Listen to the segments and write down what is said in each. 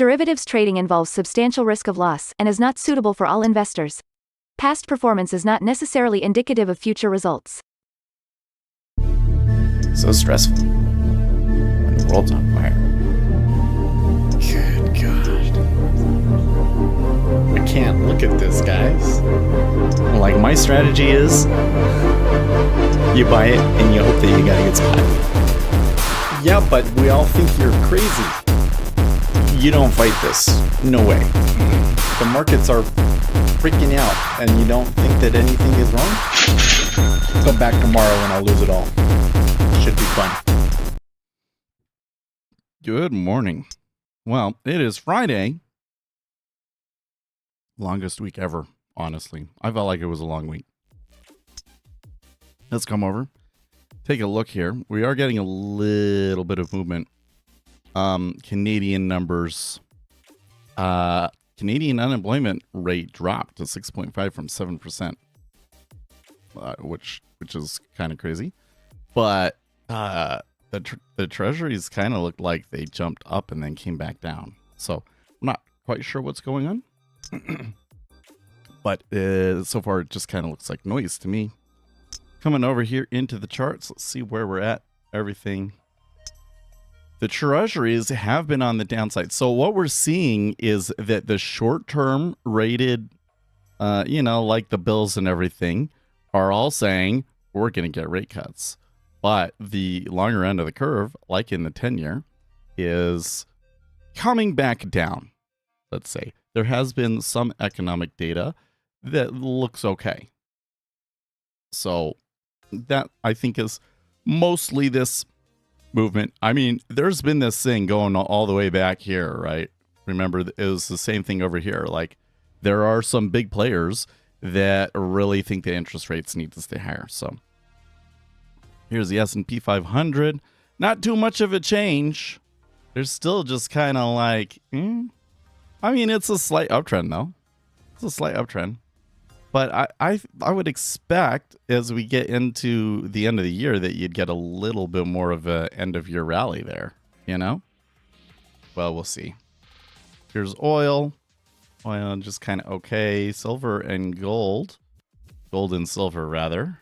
Derivatives trading involves substantial risk of loss and is not suitable for all investors. Past performance is not necessarily indicative of future results. So stressful when the world's on fire. Good God. I can't look at this, guys. Like, my strategy is you buy it and you hope that you got a good spot. Yeah, but we all think you're crazy. You don't fight this. No way. The markets are freaking out and you don't think that anything is wrong? Come back tomorrow and I'll lose it all. Should be fun. Good morning. Well, it is Friday. Longest week ever, honestly. I felt like it was a long week. Let's come over. Take a look here. We are getting a little bit of movement. Canadian numbers. Canadian unemployment rate dropped to 6.5 from 7%, which is kind of crazy. But the treasuries kind of looked like they jumped up and then came back down. So I'm not quite sure what's going on. But so far it just kind of looks like noise to me. Coming over here into the charts, let's see where we're at. Everything. The treasuries have been on the downside. So what we're seeing is that the short-term rated, like the bills and everything, are all saying we're going to get rate cuts. But the longer end of the curve, like in the 10-year, is coming back down, let's say. There has been some economic data that looks okay. So that, I think, is mostly this movement. I mean, there's been this thing going all the way back here, right? Remember, it was the same thing over here. Like, there are some big players that really think the interest rates need to stay higher. So here's the S&P 500. Not too much of a change. There's still just kind of like, I mean, it's a slight uptrend, though. It's a slight uptrend. But I would expect, as we get into the end of the year, that you'd get a little bit more of a end-of-year rally there, you know? Well, we'll see. Here's oil. Oil just kind of okay. Silver and gold. Gold and silver, rather.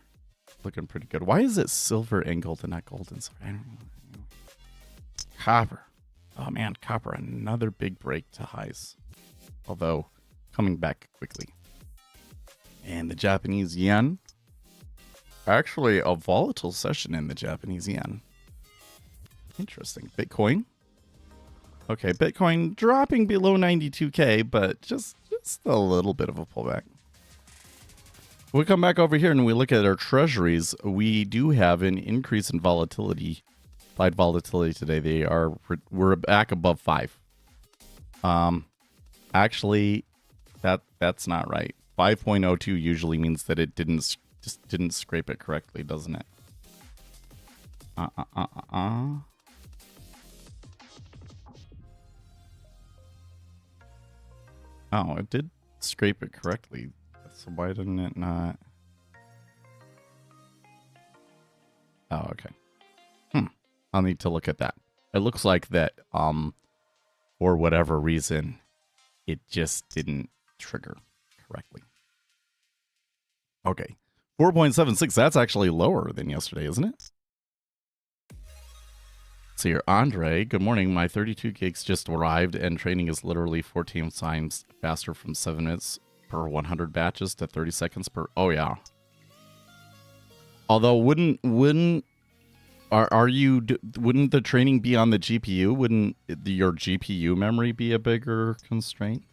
Looking pretty good. Why is it silver and gold and not gold and silver? I don't know. Copper. Oh, man, copper. Another big break to highs. Although, coming back quickly. And the Japanese yen. Actually, a volatile session in the Japanese yen. Interesting. Bitcoin. Okay, Bitcoin dropping below 92K, but just a little bit of a pullback. We come back over here and we look at our treasuries. We do have an increase in volatility. Applied volatility today. We're back above 5. Actually, that's not right. 5.02 usually means that it didn't scrape it correctly, doesn't it? Oh, it did scrape it correctly. So why didn't it not? Oh, okay. I'll need to look at that. It looks like that, for whatever reason, it just didn't trigger correctly. Okay. 4.76, that's actually lower than yesterday, isn't it? So here, Andre, good morning. My 32 gigs just arrived and trading is literally 14 times faster from 7 minutes per 100 batches to 30 seconds per. Oh, yeah. Although wouldn't the training be on the GPU? Wouldn't your GPU memory be a bigger constraint?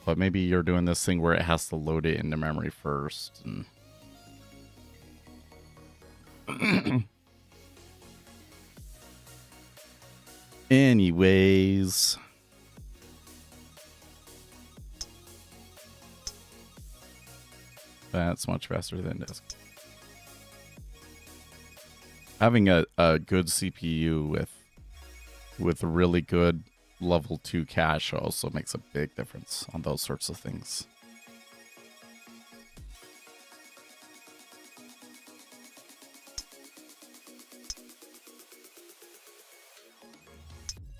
But maybe you're doing this thing where it has to load it into memory first. And anyways. That's much faster than disk. Having a good CPU with really good level 2 cache also makes a big difference on those sorts of things.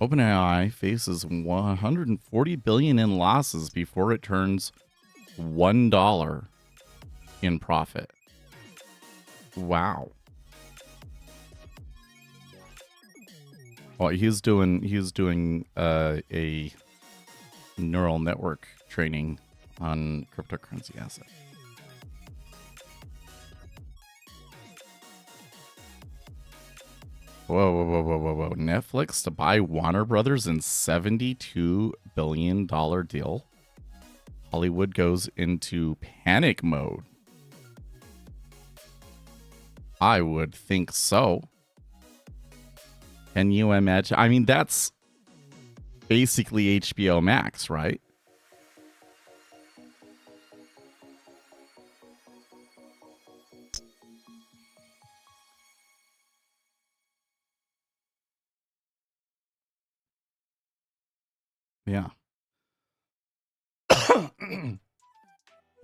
OpenAI faces 140 billion in losses before it turns $1 in profit. Wow. Well, he's doing a neural network training on cryptocurrency asset. Whoa. Netflix to buy Warner Brothers in $72 billion deal. Hollywood goes into panic mode. I would think so. Can you imagine? I mean, that's basically HBO Max, right? Yeah.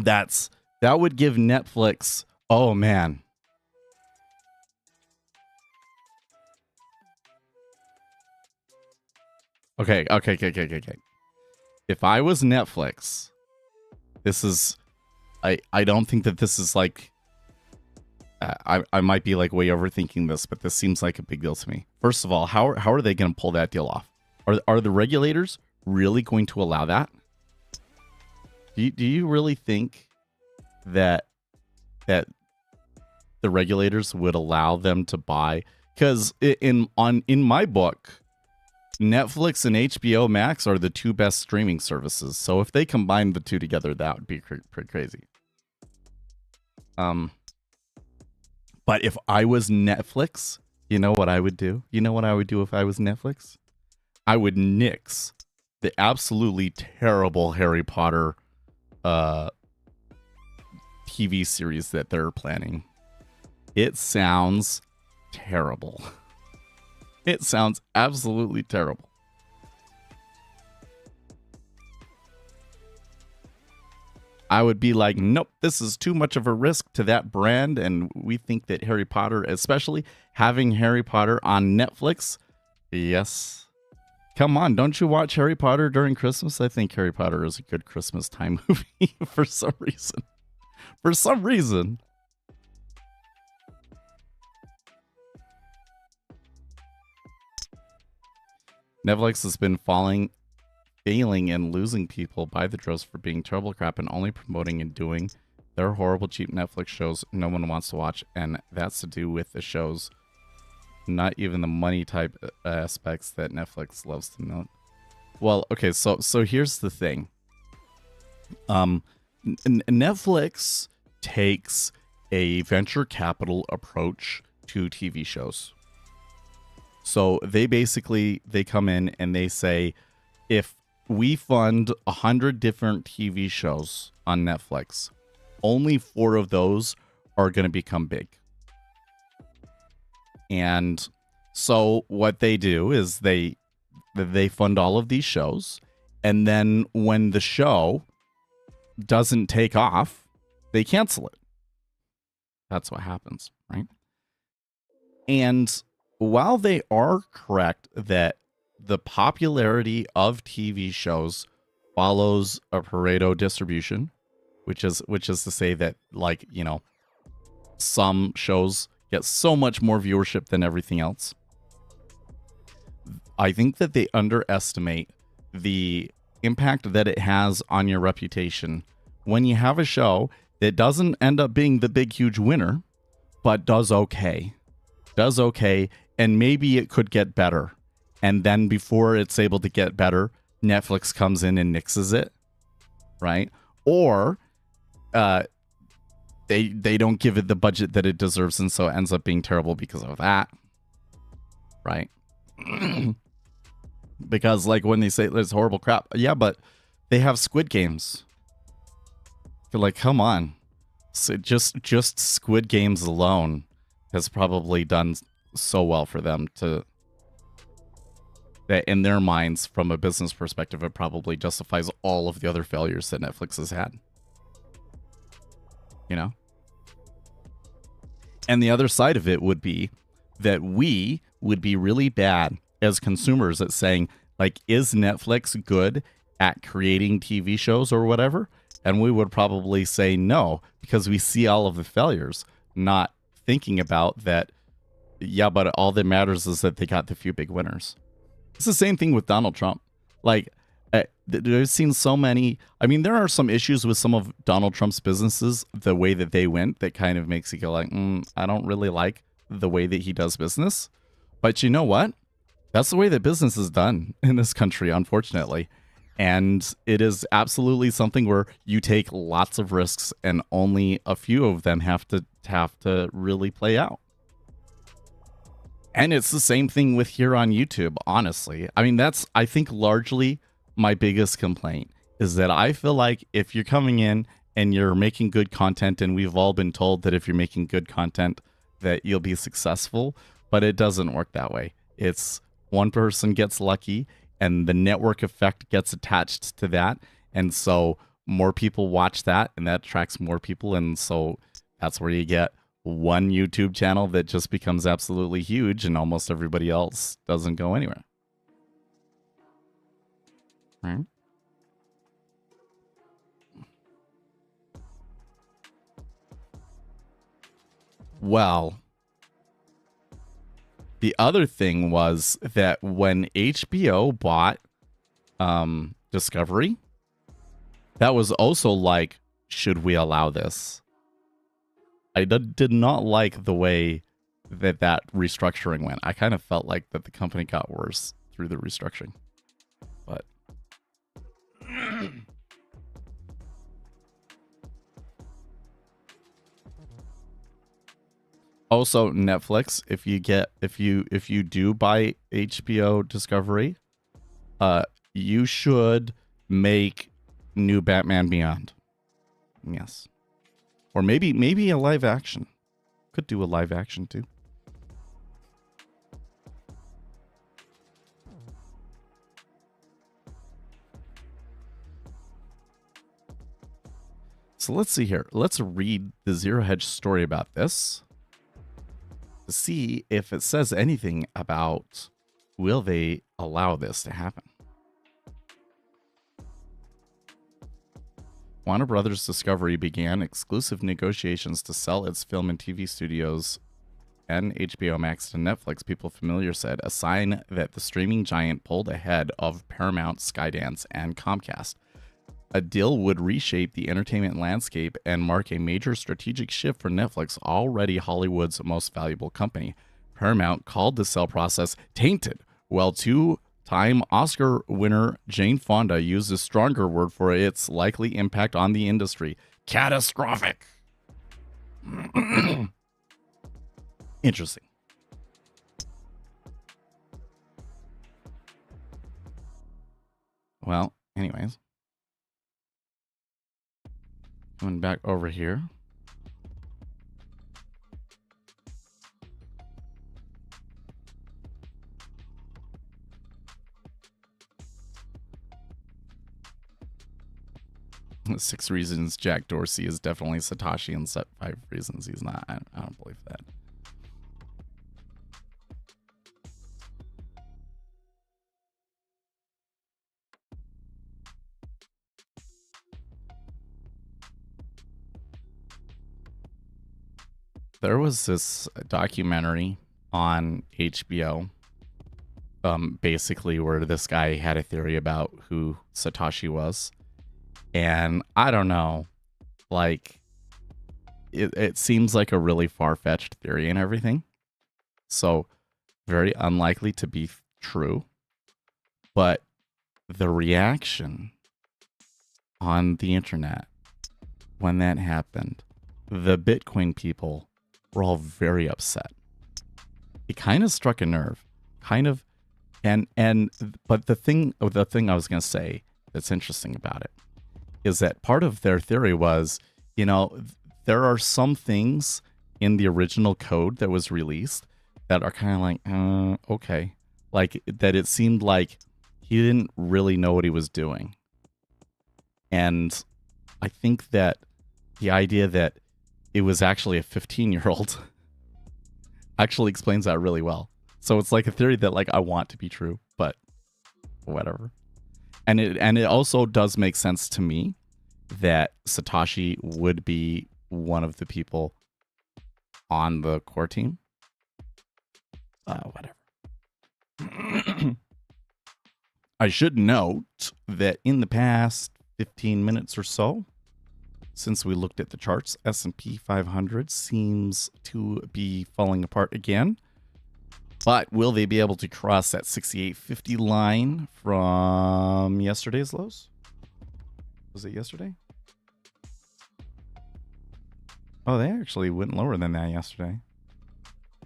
That would give Netflix, oh man. Okay. If I was Netflix, this is I don't think that this is like I might be like way overthinking this, but this seems like a big deal to me. First of all, how are they going to pull that deal off? Are the regulators really going to allow that? Do you really think that the regulators would allow them to buy? Because in my book, Netflix and HBO Max are the two best streaming services. So if they combine the two together, that would be pretty crazy. But if I was Netflix, you know what I would do? You know what I would do if I was Netflix? I would nix the absolutely terrible Harry Potter TV series that they're planning. It sounds terrible. It sounds absolutely terrible. I would be like, nope, this is too much of a risk to that brand. And we think that Harry Potter, especially having Harry Potter on Netflix, yes. Come on, don't you watch Harry Potter during Christmas? I think Harry Potter is a good Christmas time movie for some reason. For some reason. Netflix has been failing and losing people by the droves for being terrible crap and only promoting and doing their horrible cheap Netflix shows no one wants to watch, and that's to do with the shows, not even the money type aspects that Netflix loves to note. Well, okay, so here's the thing. Netflix takes a venture capital approach to TV shows. So they come in and they say, if we fund 100 different TV shows on Netflix, only 4 of those are going to become big. And so what they do is they fund all of these shows, and then when the show doesn't take off, they cancel it. That's what happens, right? And while they are correct that the popularity of TV shows follows a Pareto distribution, which is to say that, like, you know, some shows get so much more viewership than everything else. I think that they underestimate the impact that it has on your reputation when you have a show that doesn't end up being the big, huge winner, but does okay, and maybe it could get better. And then before it's able to get better, Netflix comes in and nixes it, right? Or they don't give it the budget that it deserves, and so it ends up being terrible because of that, right? Because, like, when they say there's horrible crap, yeah, but they have Squid Games. They're like, come on. So just Squid Games alone has probably done so well for them to that in their minds, from a business perspective, it probably justifies all of the other failures that Netflix has had. You know? And the other side of it would be that we would be really bad as consumers at saying, like, is Netflix good at creating TV shows or whatever? And we would probably say no, because we see all of the failures, not thinking about that, yeah, but all that matters is that they got the few big winners. It's the same thing with Donald Trump. Like, I've seen so many. I mean, there are some issues with some of Donald Trump's businesses, the way that they went, that kind of makes you go like, I don't really like the way that he does business. But you know what? That's the way that business is done in this country, unfortunately. And it is absolutely something where you take lots of risks and only a few of them have to really play out. And it's the same thing with here on YouTube, honestly. I mean, that's, I think, largely my biggest complaint is that I feel like if you're coming in and you're making good content, and we've all been told that if you're making good content that you'll be successful, but it doesn't work that way. It's one person gets lucky and the network effect gets attached to that. And so more people watch that and that attracts more people. And so that's where you get one YouTube channel that just becomes absolutely huge and almost everybody else doesn't go anywhere. Right? Well, the other thing was that when HBO bought Discovery, that was also like, should we allow this? I did not like the way that restructuring went. I kind of felt like that the company got worse through the restructuring. But also Netflix, if you do buy HBO Discovery, you should make new Batman Beyond. Yes. Or maybe a live action. Could do a live action too. So let's see here. Let's read the Zero Hedge story about this to see if it says anything about will they allow this to happen. Warner Brothers Discovery began exclusive negotiations to sell its film and TV studios and HBO Max to Netflix, people familiar said, a sign that the streaming giant pulled ahead of Paramount, Skydance, and Comcast. A deal would reshape the entertainment landscape and mark a major strategic shift for Netflix, already Hollywood's most valuable company. Paramount called the sale process tainted, while two-time Oscar winner Jane Fonda used a stronger word for its likely impact on the industry: catastrophic. Interesting. Well, anyways. Coming back over here. Six reasons Jack Dorsey is definitely Satoshi, and 5 reasons he's not. I don't believe that. There was this documentary on HBO, basically where this guy had a theory about who Satoshi was. And I don't know, like, it seems like a really far-fetched theory and everything. So very unlikely to be true. But the reaction on the internet when that happened, the Bitcoin people were all very upset. It kind of struck a nerve, kind of, but the thing I was going to say that's interesting about it is that part of their theory was, you know, there are some things in the original code that was released that are kind of like, okay, like that it seemed like he didn't really know what he was doing. And I think that the idea that it was actually a 15-year-old actually explains that really well. So it's like a theory that like I want to be true, but whatever. And it also does make sense to me that Satoshi would be one of the people on the core team. Whatever. I should note that in the past 15 minutes or so, since we looked at the charts, S&P 500 seems to be falling apart again. But will they be able to cross that 6850 line from yesterday's lows? Was it yesterday? Oh, they actually went lower than that yesterday.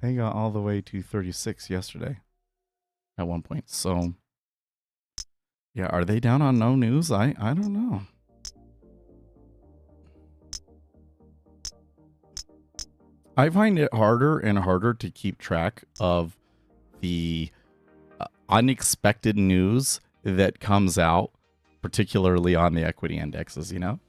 They got all the way to 36 yesterday at one point. So, yeah, are they down on no news? I don't know. I find it harder and harder to keep track of the unexpected news that comes out, particularly on the equity indexes, you know?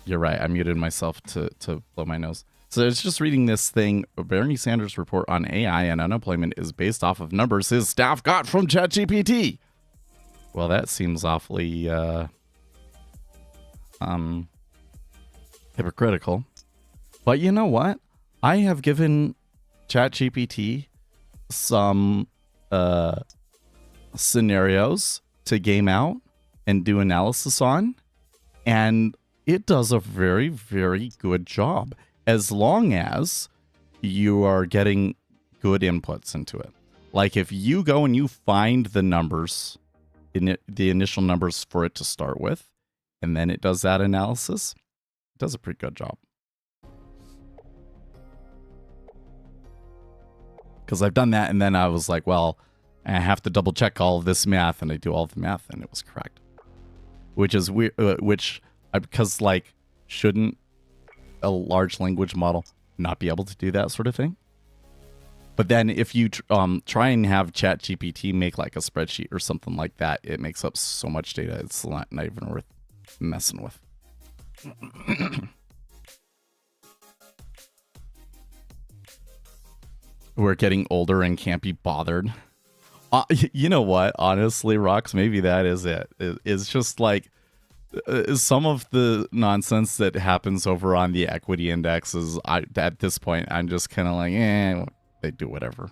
You're right. I muted myself to blow my nose. So I was just reading this thing. Bernie Sanders' report on AI and unemployment is based off of numbers his staff got from ChatGPT. Well, that seems awfully hypocritical. But you know what? I have given ChatGPT some scenarios to game out and do analysis on, and it does a very, very good job as long as you are getting good inputs into it. Like if you go and you find the numbers, the initial numbers for it to start with, and then it does that analysis, it does a pretty good job. Because I've done that, and then I was like, well, I have to double check all of this math, and I do all the math, and it was correct. Which is weird, because like, shouldn't a large language model not be able to do that sort of thing? But then if you try and have ChatGPT make like a spreadsheet or something like that, it makes up so much data, it's not even worth messing with. We're getting older and can't be bothered. You know what? Honestly, Rox, maybe that is it. It's just like some of the nonsense that happens over on the equity indexes. At this point, I'm just kind of like, they do whatever.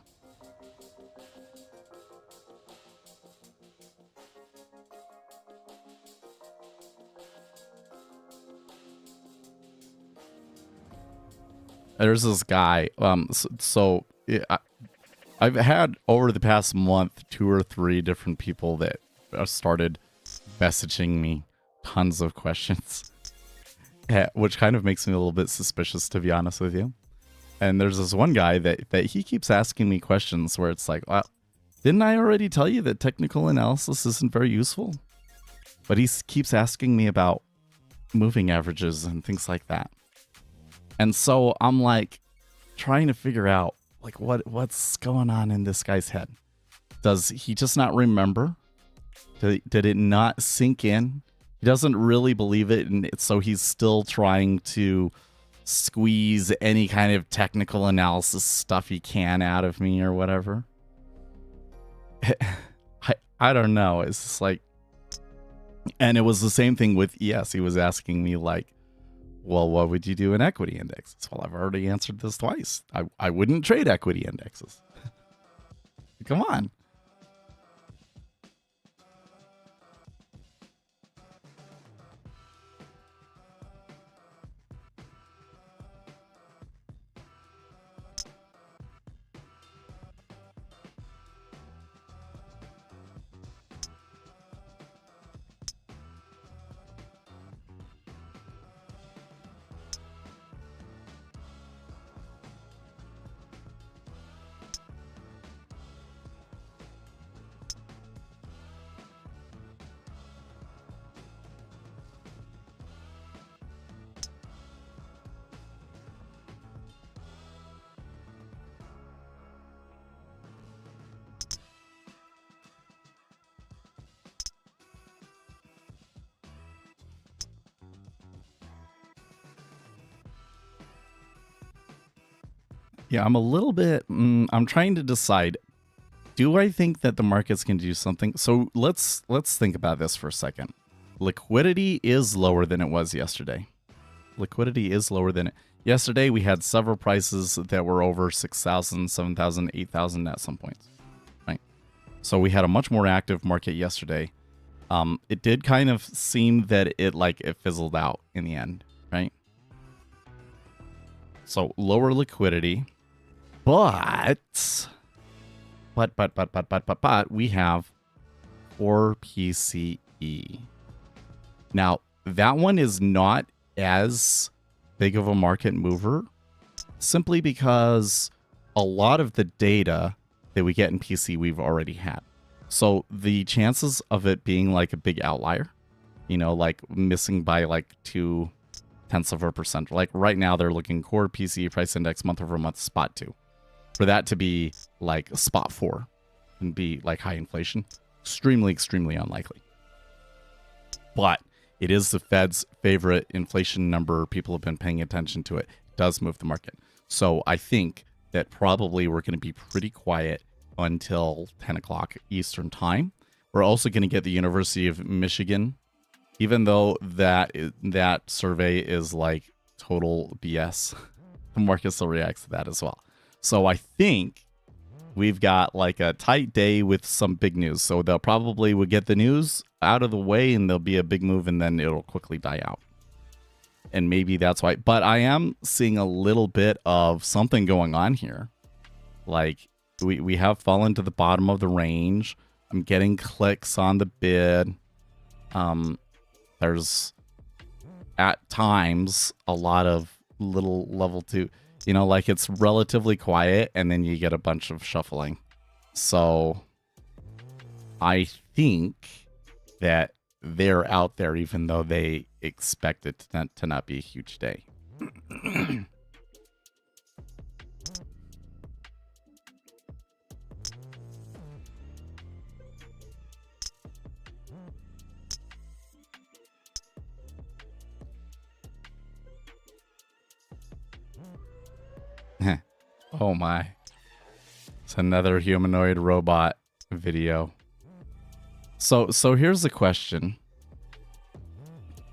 There's this guy. I've had over the past month 2 or 3 different people that started messaging me tons of questions, which kind of makes me a little bit suspicious, to be honest with you. And there's this one guy that he keeps asking me questions where it's like, well, didn't I already tell you that technical analysis isn't very useful? But he keeps asking me about moving averages and things like that. And so I'm like trying to figure out like what's going on in this guy's head. Does he just not remember? Did it not sink in? He doesn't really believe it, and so he's still trying to squeeze any kind of technical analysis stuff he can out of me or whatever. I don't know. It's just like, and it was the same thing with ES. He was asking me like, well, what would you do in equity indexes? Well, I've already answered this twice. I wouldn't trade equity indexes. Come on. Yeah, I'm a little bit, I'm trying to decide, do I think that the market's going to do something? So let's think about this for a second. Liquidity is lower than it was yesterday. Liquidity is lower than it. Yesterday, we had several prices that were over 6,000, 7,000, 8,000 at some points, right? So we had a much more active market yesterday. It did kind of seem that it fizzled out in the end, right? So lower liquidity, but we have core PCE. Now, that one is not as big of a market mover, simply because a lot of the data that we get in PC we've already had. So the chances of it being like a big outlier, you know, like missing by like 0.2%, like right now they're looking core PCE price index month over month spot 2. For that to be like spot 4 and be like high inflation, extremely, extremely unlikely. But it is the Fed's favorite inflation number. People have been paying attention to it. It does move the market. So I think that probably we're going to be pretty quiet until 10 o'clock Eastern time. We're also going to get the University of Michigan, even though that survey is like total BS. The market still reacts to that as well. So I think we've got like a tight day with some big news. So they'll probably would get the news out of the way and there'll be a big move and then it'll quickly die out. And maybe that's why. But I am seeing a little bit of something going on here. Like we have fallen to the bottom of the range. I'm getting clicks on the bid. There's at times a lot of little level 2. You know, like it's relatively quiet and then you get a bunch of shuffling. So I think that they're out there even though they expect it to not be a huge day. Oh my. It's another humanoid robot video. So here's the question.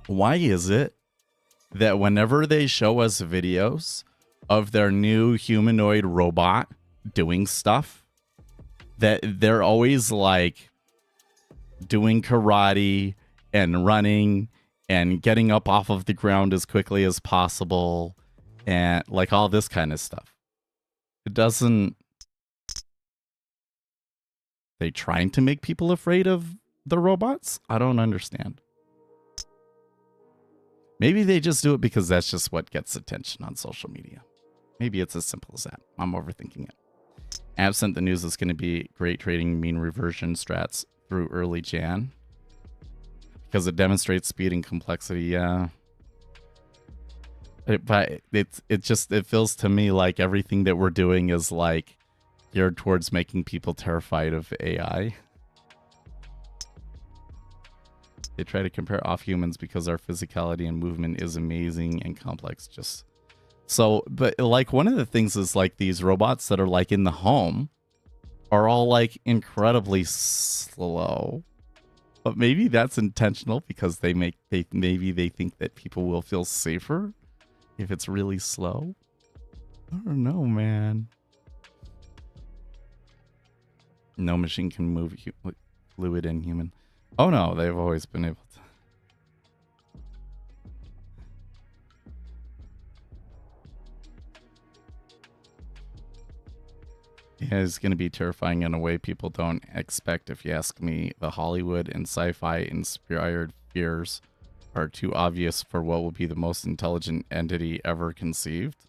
Why is it that whenever they show us videos of their new humanoid robot doing stuff, that they're always like doing karate and running and getting up off of the ground as quickly as possible and like all this kind of stuff? It doesn't... They trying to make people afraid of the robots? I don't understand. Maybe they just do it because that's just what gets attention on social media. Maybe it's as simple as that. I'm overthinking it. Absent the news is going to be great trading mean reversion strats through early Jan. Because it demonstrates speed and complexity, yeah. But it feels to me like everything that we're doing is like geared towards making people terrified of AI. They try to compare off humans because our physicality and movement is amazing and complex. Just so, but like one of the things is like these robots that are like in the home are all like incredibly slow. But maybe that's intentional because maybe they think that people will feel safer if it's really slow. I don't know, man. No machine can move fluid and human. Oh no, they've always been able to. Yeah, it's going to be terrifying in a way people don't expect. If you ask me, the Hollywood and sci-fi inspired fears are too obvious for what will be the most intelligent entity ever conceived.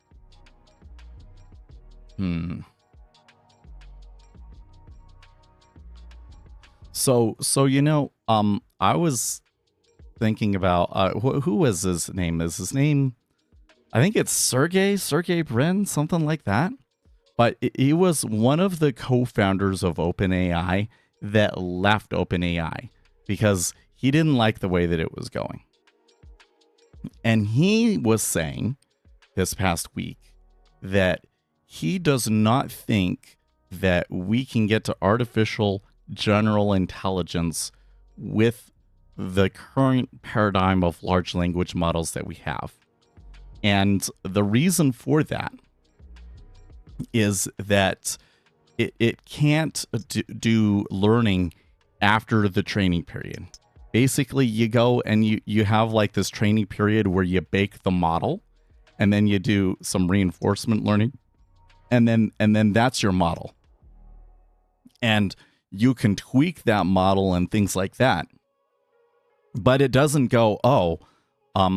So you know, I was thinking about who was his name? Is his name? I think it's Sergey Brin, something like that. But he was one of the co-founders of OpenAI that left OpenAI because he didn't like the way that it was going. And he was saying this past week that he does not think that we can get to artificial general intelligence with the current paradigm of large language models that we have. And the reason for that is that it can't do learning after the training period. Basically, you go and you have like this training period where you bake the model, and then you do some reinforcement learning, and then that's your model. And you can tweak that model and things like that. But it doesn't go, oh,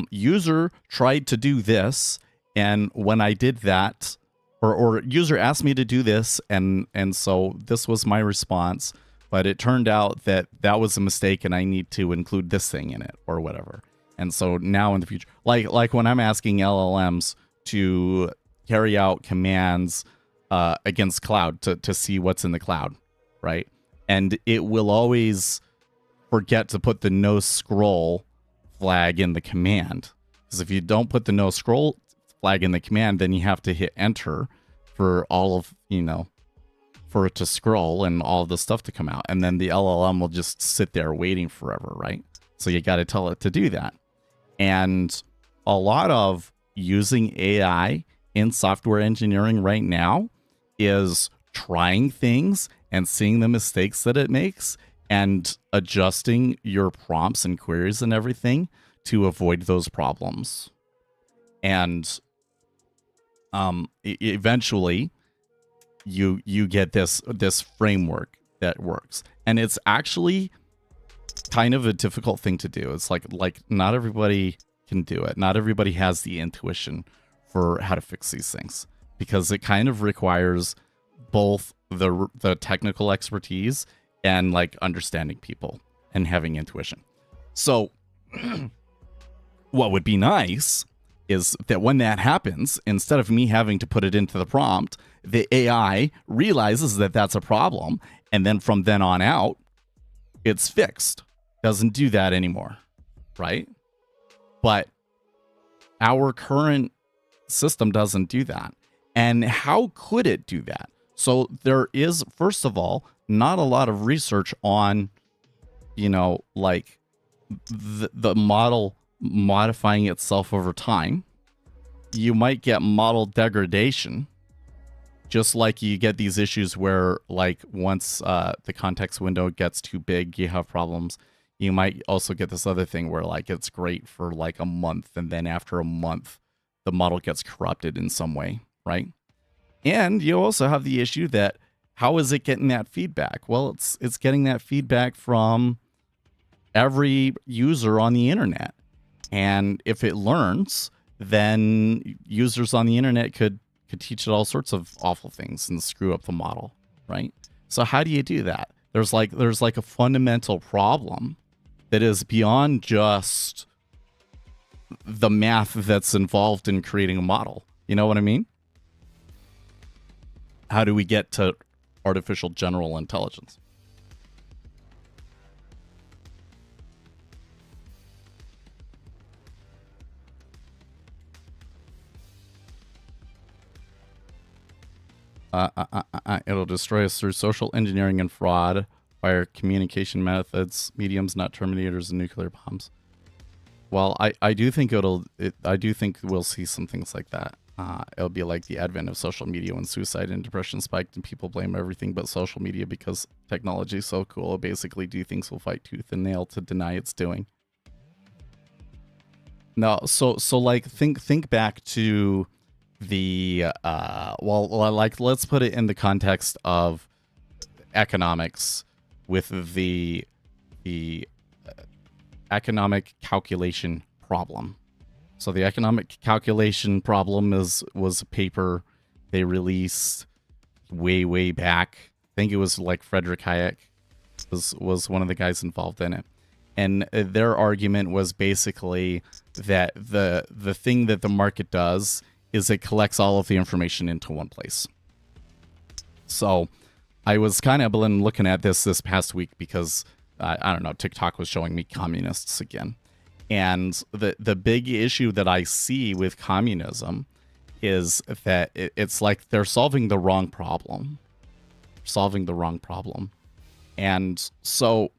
user tried to do this, and when I did that, or user asked me to do this, and so this was my response, but it turned out that that was a mistake and I need to include this thing in it or whatever. And so now in the future, like when I'm asking LLMs to carry out commands against cloud to see what's in the cloud, right? And it will always forget to put the no scroll flag in the command. Because if you don't put the no scroll flag in the command, then you have to hit enter for all of, for it to scroll and all the stuff to come out. And then the LLM will just sit there waiting forever, right? So you got to tell it to do that. And a lot of using AI in software engineering right now is trying things and seeing the mistakes that it makes and adjusting your prompts and queries and everything to avoid those problems. And eventually you get this framework that works. And it's actually kind of a difficult thing to do. It's like not everybody can do it. Not everybody has the intuition for how to fix these things, because it kind of requires both the technical expertise and like understanding people and having intuition. So what would be nice is that when that happens, instead of me having to put it into the prompt, the AI realizes that that's a problem, and then from then on out, it's fixed. Doesn't do that anymore, right? But our current system doesn't do that. And how could it do that? So there is, first of all, not a lot of research on, like the model modifying itself over time. You might get model degradation, just like you get these issues where, like, once the context window gets too big, you have problems. You might also get this other thing where, like, it's great for like a month, and then after a month, the model gets corrupted in some way, right? And you also have the issue that how is it getting that feedback? Well, it's getting that feedback from every user on the internet. And if it learns, then users on the internet could teach it all sorts of awful things and screw up the model, right? So how do you do that? There's like a fundamental problem that is beyond just the math that's involved in creating a model. You know what I mean? How do we get to artificial general intelligence? It'll destroy us through social engineering and fraud via communication methods, mediums, not terminators, and nuclear bombs. Well, I do think I do think we'll see some things like that. It'll be like the advent of social media when suicide and depression spiked and people blame everything but social media because technology is so cool. It'll basically do things will fight tooth and nail to deny it's doing. No, so like think back to the like let's put it in the context of economics with the economic calculation problem. So the economic calculation problem was a paper they released way back. I think it was like Frederick Hayek was one of the guys involved in it. And their argument was basically that the thing that the market does is it collects all of the information into one place. So I was kind of looking at this past week because, I don't know, TikTok was showing me communists again. And the big issue that I see with communism is that it's like they're solving the wrong problem. And so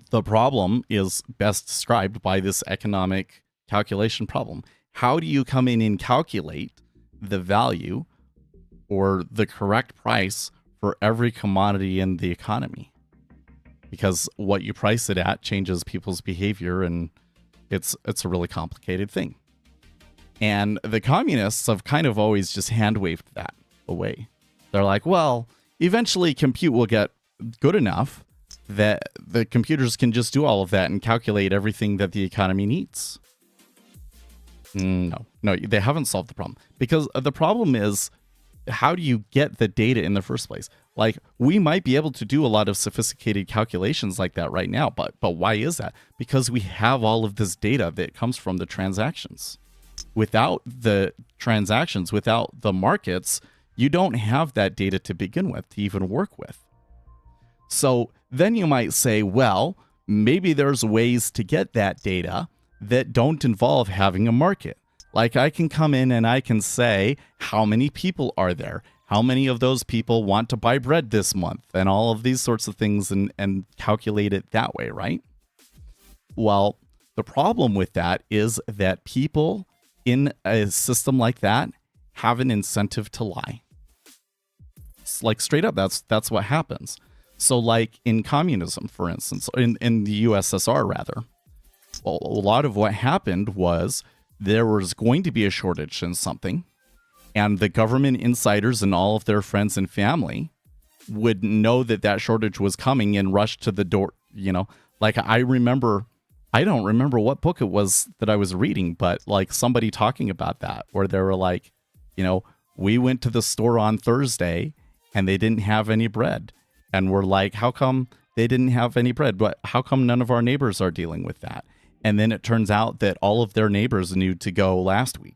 the problem is best described by this economic calculation problem. How do you come in and calculate the value or the correct price for every commodity in the economy? Because what you price it at changes people's behavior, and it's a really complicated thing. And the communists have kind of always just hand-waved that away. They're like, well, eventually compute will get good enough that the computers can just do all of that and calculate everything that the economy needs. No, they haven't solved the problem. Because the problem is, how do you get the data in the first place? Like, we might be able to do a lot of sophisticated calculations like that right now, but why is that? Because we have all of this data that comes from the transactions. Without the transactions, without the markets, you don't have that data to begin with, to even work with. So then you might say, well, maybe there's ways to get that data that don't involve having a market. Like, I can come in and I can say, how many people are there? How many of those people want to buy bread this month? And all of these sorts of things, and calculate it that way, right? Well, the problem with that is that people in a system like that have an incentive to lie. It's like, straight up, that's what happens. So like in communism, for instance, in the USSR rather, well, a lot of what happened was there was going to be a shortage in something, and the government insiders and all of their friends and family would know that that shortage was coming and rush to the door. You know, like I don't remember what book it was that I was reading, but like somebody talking about that, where they were like, you know, we went to the store on Thursday and they didn't have any bread. And we're like, how come they didn't have any bread? But how come none of our neighbors are dealing with that? And then it turns out that all of their neighbors knew to go last week.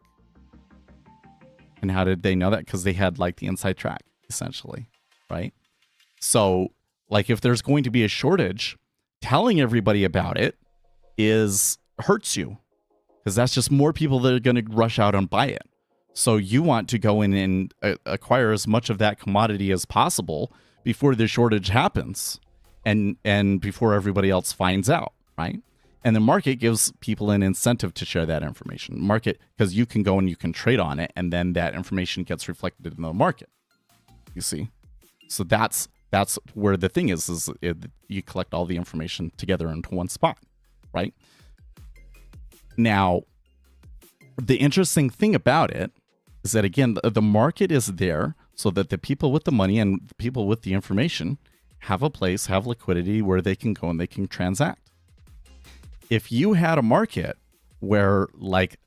And how did they know that? Because they had like the inside track, essentially, right? So like if there's going to be a shortage, telling everybody about it hurts you, because that's just more people that are going to rush out and buy it. So you want to go in and acquire as much of that commodity as possible before the shortage happens, and before everybody else finds out, right? And the market gives people an incentive to share that information. Market, because you can go and you can trade on it, and then that information gets reflected in the market. You see? So that's where the thing is you collect all the information together into one spot, right? Now, the interesting thing about it is that, again, the market is there so that the people with the money and the people with the information have a place, have liquidity where they can go and they can transact. If you had a market where like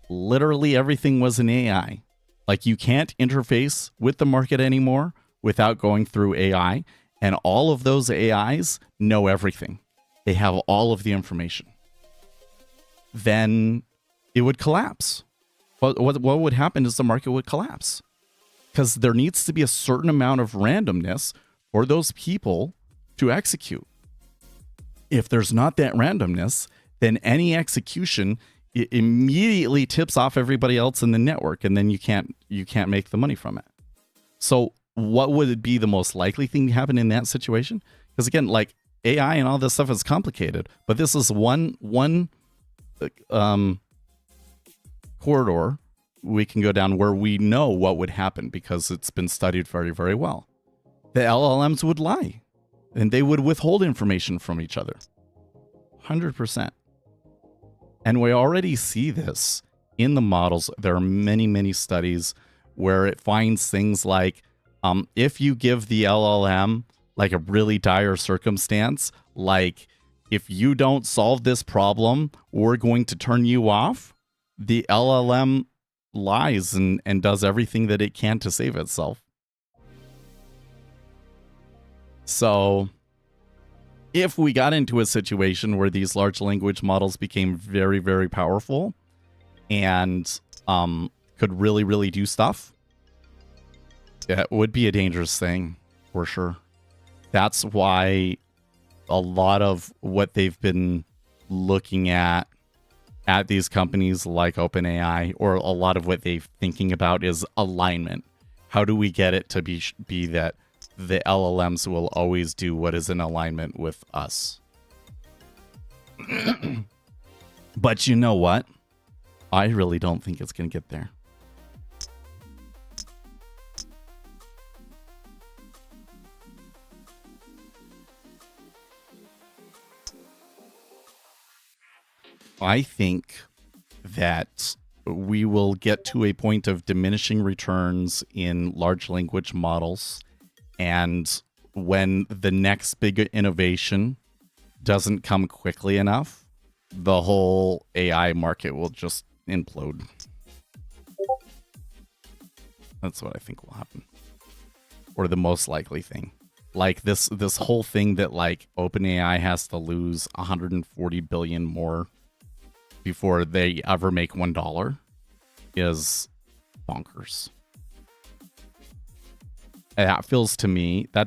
literally everything was an AI, like you can't interface with the market anymore without going through AI, and all of those AIs know everything, they have all of the information, then it would collapse. What would happen is the market would collapse, because there needs to be a certain amount of randomness for those people to execute. If there's not that randomness, then any execution immediately tips off everybody else in the network, and then you can't make the money from it. So what would be the most likely thing to happen in that situation? Because again, like AI and all this stuff is complicated, but this is one corridor we can go down where we know what would happen because it's been studied very, very well. The LLMs would lie, and they would withhold information from each other. 100%. And we already see this in the models. There are many, many studies where it finds things like, if you give the LLM like a really dire circumstance, like if you don't solve this problem, we're going to turn you off, the LLM lies and does everything that it can to save itself. So if we got into a situation where these large language models became very, very powerful and could really, really do stuff, it would be a dangerous thing for sure. That's why a lot of what they've been looking at at these companies like OpenAI, or a lot of what they're thinking about is alignment. How do we get it to be that the LLMs will always do what is in alignment with us? But you know what? I really don't think it's going to get there. I think that we will get to a point of diminishing returns in large language models. And when the next big innovation doesn't come quickly enough, the whole AI market will just implode. That's what I think will happen. Or the most likely thing. Like this whole thing that like OpenAI has to lose 140 billion more before they ever make $1 is bonkers. That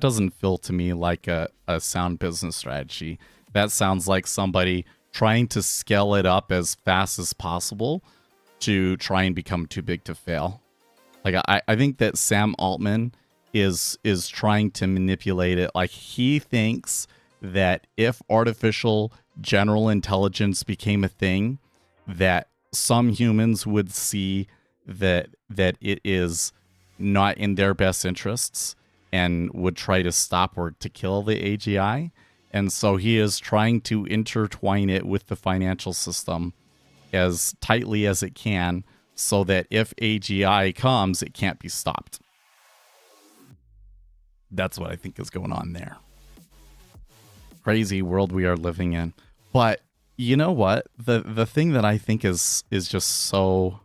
doesn't feel to me like a sound business strategy. That sounds like somebody trying to scale it up as fast as possible to try and become too big to fail. Like I think that Sam Altman is trying to manipulate it. Like he thinks that if artificial general intelligence became a thing, that some humans would see that it is not in their best interests and would try to stop or to kill the AGI. And so he is trying to intertwine it with the financial system as tightly as it can so that if AGI comes, it can't be stopped. That's what I think is going on there. Crazy world we are living in. But you know what? The thing that I think is just so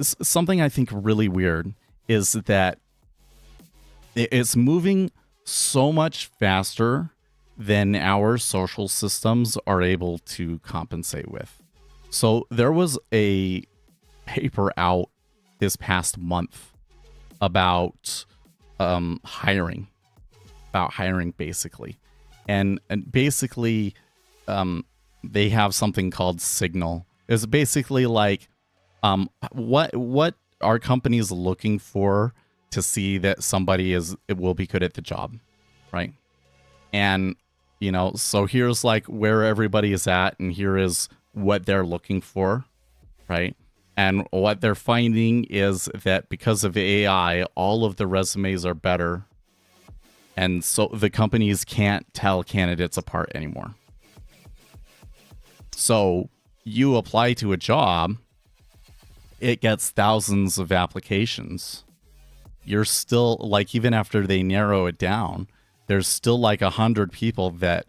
something I think really weird is that it's moving so much faster than our social systems are able to compensate with. So there was a paper out this past month about hiring basically. And basically, they have something called Signal. It's basically like, what are companies looking for to see that somebody will be good at the job, right? And so here's like where everybody is at, and here is what they're looking for, right? And what they're finding is that because of AI, all of the resumes are better. And so the companies can't tell candidates apart anymore. So you apply to a job, it gets thousands of applications. You're still, like, even after they narrow it down, there's still like 100 people that,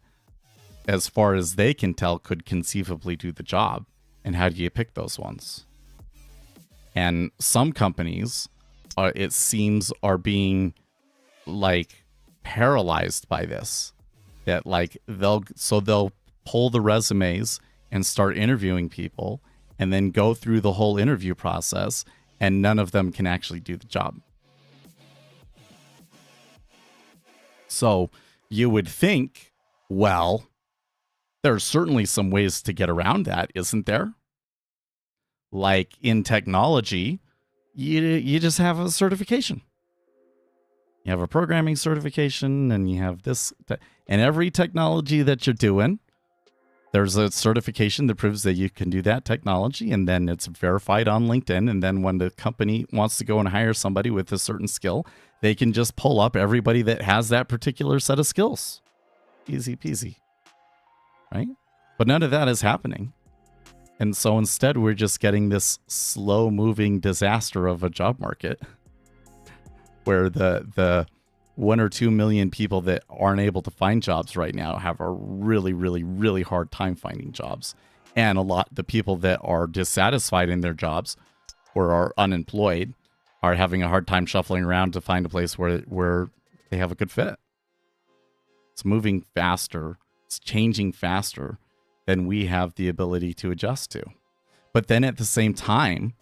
as far as they can tell, could conceivably do the job. And how do you pick those ones? And some companies, it seems, are being like paralyzed by this, that like they'll pull the resumes and start interviewing people and then go through the whole interview process, and none of them can actually do the job. So you would think, well, there's certainly some ways to get around that, isn't there? Like in technology, you just have a certification. You have a programming certification, and you have this. And every technology that you're doing, there's a certification that proves that you can do that technology, and then it's verified on LinkedIn. And then when the company wants to go and hire somebody with a certain skill, they can just pull up everybody that has that particular set of skills. Easy peasy, right? But none of that is happening. And so instead, we're just getting this slow-moving disaster of a job market, where the 1 or 2 million people that aren't able to find jobs right now have a really, really, really hard time finding jobs. And the people that are dissatisfied in their jobs or are unemployed are having a hard time shuffling around to find a place where they have a good fit. It's moving faster. It's changing faster than we have the ability to adjust to. But then at the same time,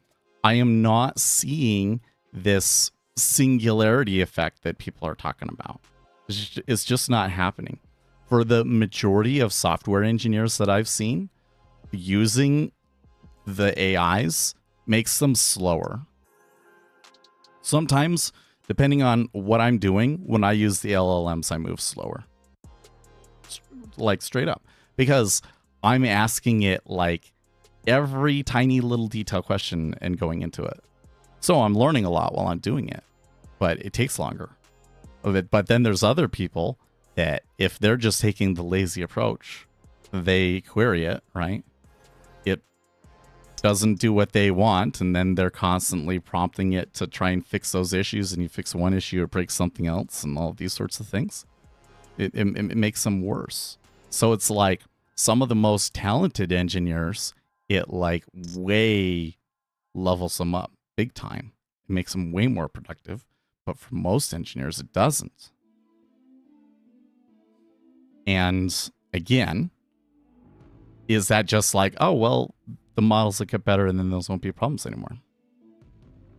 I am not seeing this singularity effect that people are talking about. It's just not happening. for the majority of software engineers that I've seen, using the AIs makes them slower. Sometimes, depending on what I'm doing, when I use the LLMs, I move slower. Like straight up. Because I'm asking it like every tiny little detail question and going into it. So I'm learning a lot while I'm doing it. But it takes longer. But then there's other people that if they're just taking the lazy approach, they query it, right? It doesn't do what they want, and then they're constantly prompting it to try and fix those issues, and you fix one issue, it breaks something else, and all of these sorts of things. It makes them worse. So it's like some of the most talented engineers, it like way levels them up big time. It makes them way more productive. But for most engineers, it doesn't. And again, is that just like, oh, well, the models will get better and then those won't be problems anymore?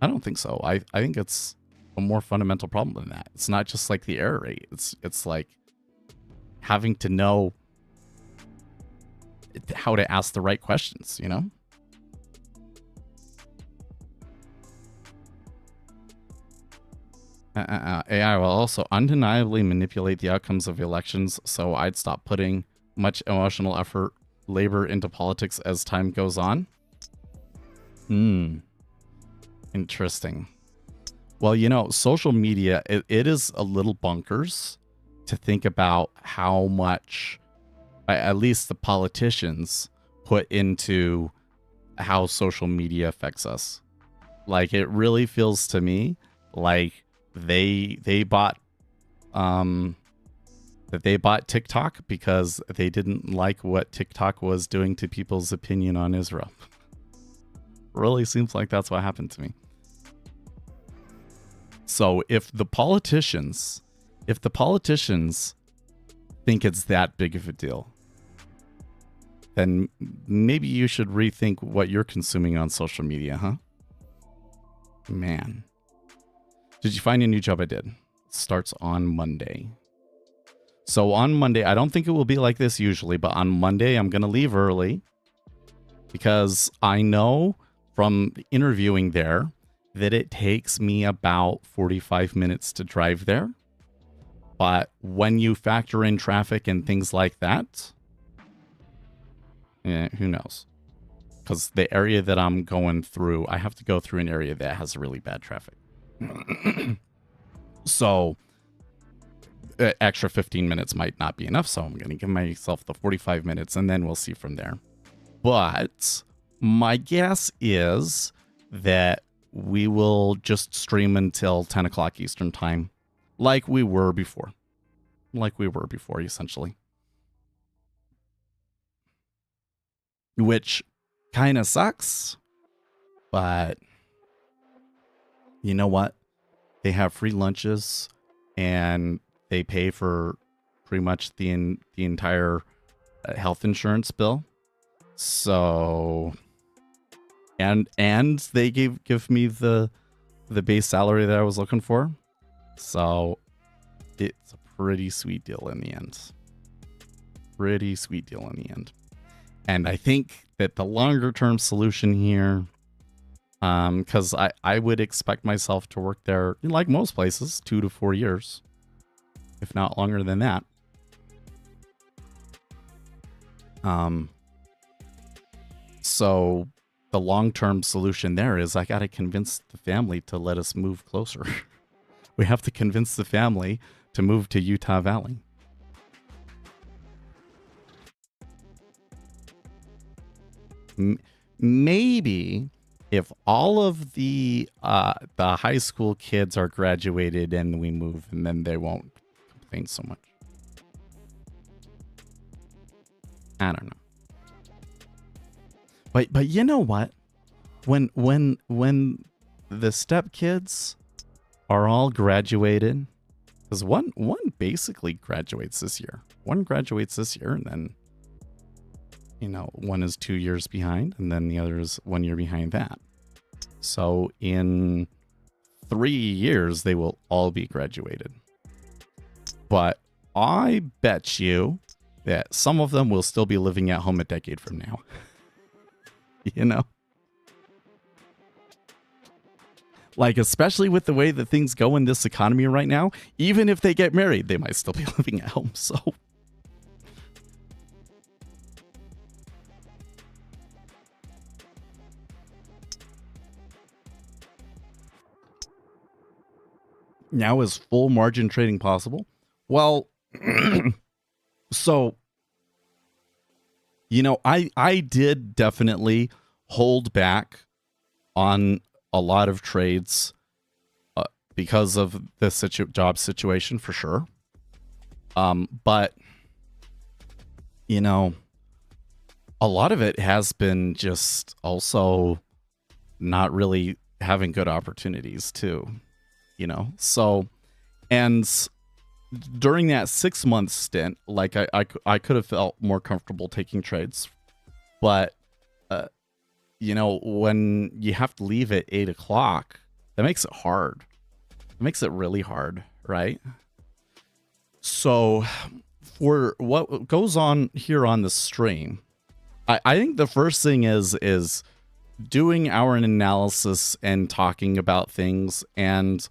I don't think so. I think it's a more fundamental problem than that. It's not just like the error rate. It's like having to know how to ask the right questions, you know? AI will also undeniably manipulate the outcomes of elections, so I'd stop putting much emotional effort, labor into politics as time goes on. Interesting. Well, you know, social media, it is a little bonkers to think about how much, at least the politicians, put into how social media affects us. Like, it really feels to me like they bought TikTok because they didn't like what TikTok was doing to people's opinion on Israel. Really seems like that's what happened to me. So if the politicians think it's that big of a deal, then maybe you should rethink what you're consuming on social media, huh? Man. Did you find a new job? I did. It starts on Monday. So on Monday, I don't think it will be like this usually, but on Monday, I'm going to leave early because I know from interviewing there that it takes me about 45 minutes to drive there. But when you factor in traffic and things like that, who knows? Because the area that I'm going through, I have to go through an area that has really bad traffic. So extra 15 minutes might not be enough, so I'm going to give myself the 45 minutes and then we'll see from there. But my guess is that we will just stream until 10 o'clock Eastern time, like we were before, essentially. Which kind of sucks, but you know what? They have free lunches and they pay for pretty much the entire health insurance bill. So, and they give me the base salary that I was looking for. So it's a pretty sweet deal in the end. And I think that the longer term solution here, because I would expect myself to work there, like most places, 2 to 4 years, if not longer than that. So the long-term solution there is I got to convince the family to let us move closer. We have to convince the family to move to Utah Valley. Maybe if all of the high school kids are graduated and we move, and then they won't complain so much. I don't know. But you know what? When the step kids are all graduated, because one basically graduates this year. One graduates this year, and then, you know, one is 2 years behind, and then the other is 1 year behind that. So in 3 years, they will all be graduated. But I bet you that some of them will still be living at home a decade from now. You know? Like, especially with the way that things go in this economy right now, even if they get married, they might still be living at home. So, now is full margin trading possible? Well, so, you know, I did definitely hold back on a lot of trades because of the job situation, for sure. But, you know, a lot of it has been just also not really having good opportunities too, you know? So, and during that 6-month stint, like I could have felt more comfortable taking trades, but, you know, when you have to leave at 8 o'clock, that makes it hard. It makes it really hard, right? So for what goes on here on the stream, I think the first thing is doing our analysis and talking about things and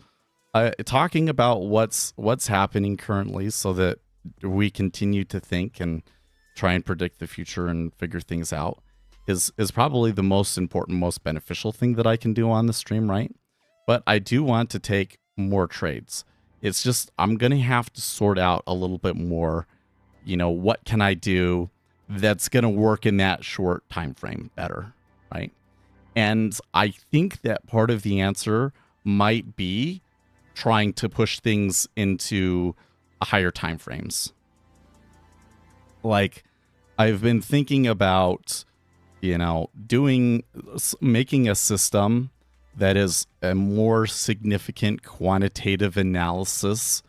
talking about what's happening currently so that we continue to think and try and predict the future and figure things out is probably the most important, most beneficial thing that I can do on the stream, right? But I do want to take more trades. It's just I'm going to have to sort out a little bit more, you know, what can I do that's going to work in that short time frame better, right? And I think that part of the answer might be trying to push things into higher time frames. Like, I've been thinking about, you know, making a system that is a more significant quantitative analysis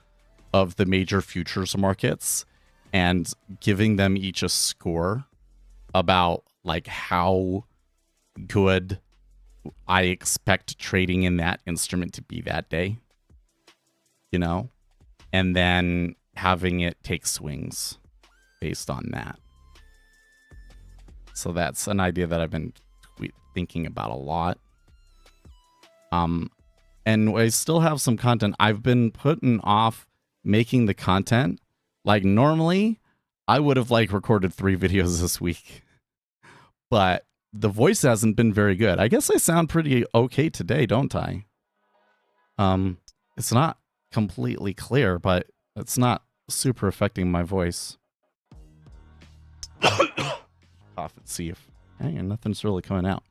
of the major futures markets and giving them each a score about like how good I expect trading in that instrument to be that day, you know, and then having it take swings based on that. So that's an idea that I've been thinking about a lot. And I still have some content. I've been putting off making the content. Like normally I would have like recorded 3 videos this week, but the voice hasn't been very good. I guess I sound pretty okay today, don't I? It's not completely clear, but it's not super affecting my voice. Cough and see if nothing's really coming out.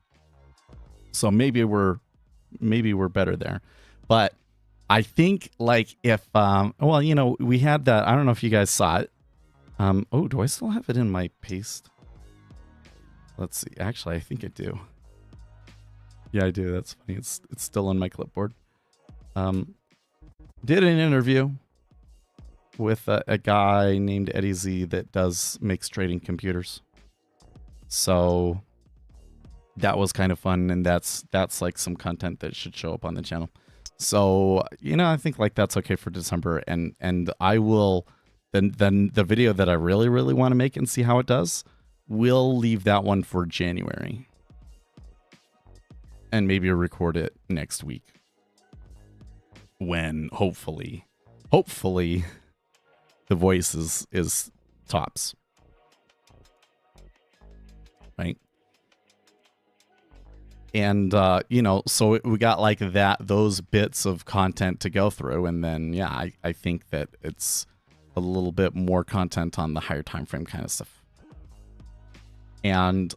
So maybe we're better there. But I think like if well, you know, we had that, I don't know if you guys saw it. Oh, do I still have it in my paste? Let's see. Actually, I think I do. Yeah, I do. That's funny. It's still on my clipboard. Did an interview with a guy named Eddie Z that does mixed trading computers. So that was kind of fun, and that's like some content that should show up on the channel. So, you know, I think like that's okay for December, and I will then the video that I really want to make and see how it does, we'll leave that one for January. And maybe record it next week. When hopefully the voice is tops. Right? And you know, so we got like those bits of content to go through, and then yeah, I think that it's a little bit more content on the higher time frame kind of stuff. And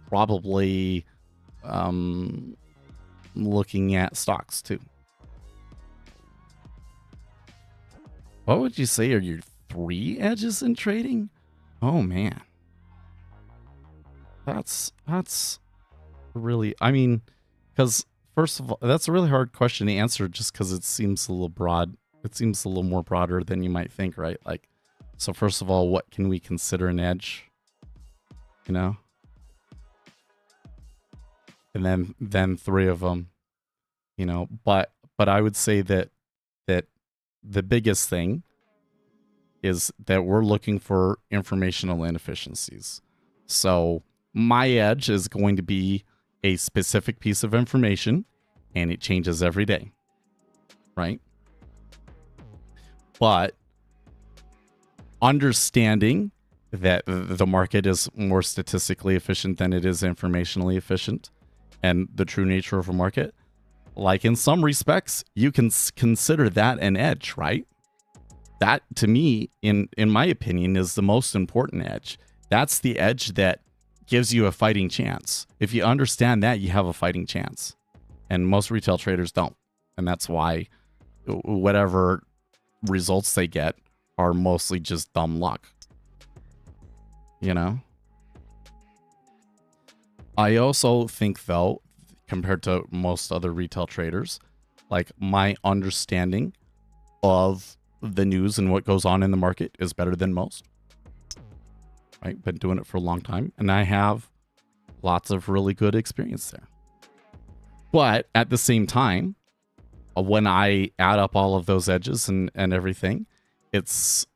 probably looking at stocks too. What would you say are your 3 edges in trading? Oh man. That's really, I mean, because first of all, that's a really hard question to answer just because it seems a little broad. It seems a little more broader than you might think, right? Like, so first of all, what can we consider an edge? You know? And then 3 of them, you know, but I would say that the biggest thing is that we're looking for informational inefficiencies. So my edge is going to be a specific piece of information, and it changes every day, right? But understanding that the market is more statistically efficient than it is informationally efficient, and the true nature of a market, like in some respects, you can consider that an edge, right? That, to me, in my opinion, is the most important edge. That's the edge that gives you a fighting chance. If you understand that, you have a fighting chance. And most retail traders don't. And that's why whatever results they get are mostly just dumb luck. You know? I also think, though, compared to most other retail traders, like my understanding of the news and what goes on in the market is better than most. Right? Been doing it for a long time, and I have lots of really good experience there. But at the same time, when I add up all of those edges and everything, it's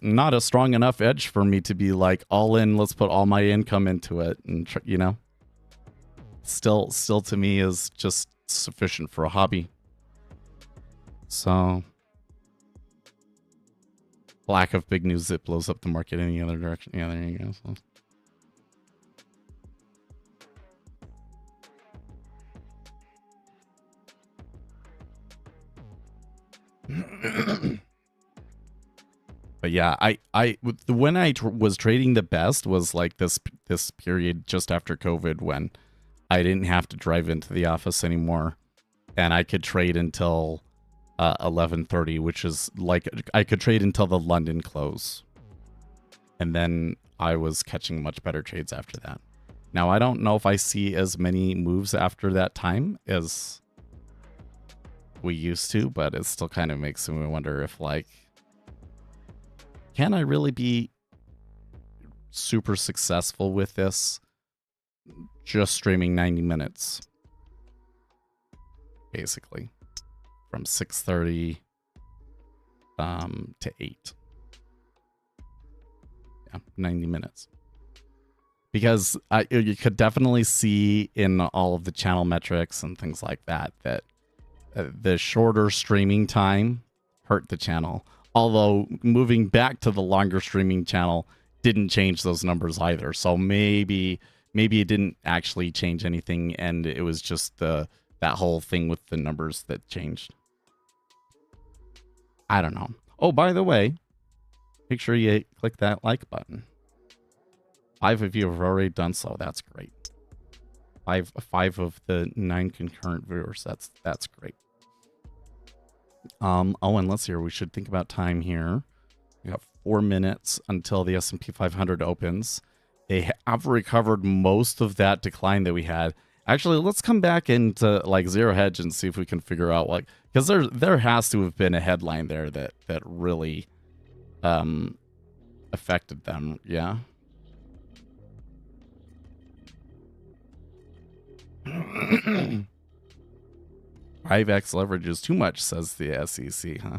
not a strong enough edge for me to be like all in, let's put all my income into it, and you know, still to me is just sufficient for a hobby. So lack of big news that blows up the market any other direction. Yeah, there you go. So. But yeah, when I was trading the best was like this period just after COVID, when I didn't have to drive into the office anymore, and I could trade until 11:30, which is like I could trade until the London close, and then I was catching much better trades after that. Now I don't know if I see as many moves after that time as we used to, but it still kind of makes me wonder if, like, can I really be super successful with this just streaming 90 minutes? Basically. From 6:30 to 8. Yeah, 90 minutes. Because you could definitely see in all of the channel metrics and things like that, that the shorter streaming time hurt the channel. Although moving back to the longer streaming channel didn't change those numbers either. So maybe it didn't actually change anything, and it was just that whole thing with the numbers that changed. I don't know. Oh, by the way, make sure you click that like button. 5 of you have already done so. That's great. 5 of the 9 concurrent viewers. That's great. Oh, and let's see here. We should think about time here. We got 4 minutes until the S&P 500 opens. They have recovered most of that decline that we had. Actually, let's come back into like zero hedge and see if we can figure out, like, because there has to have been a headline there that really affected them. Yeah. Five X leverage is too much, says the SEC, huh?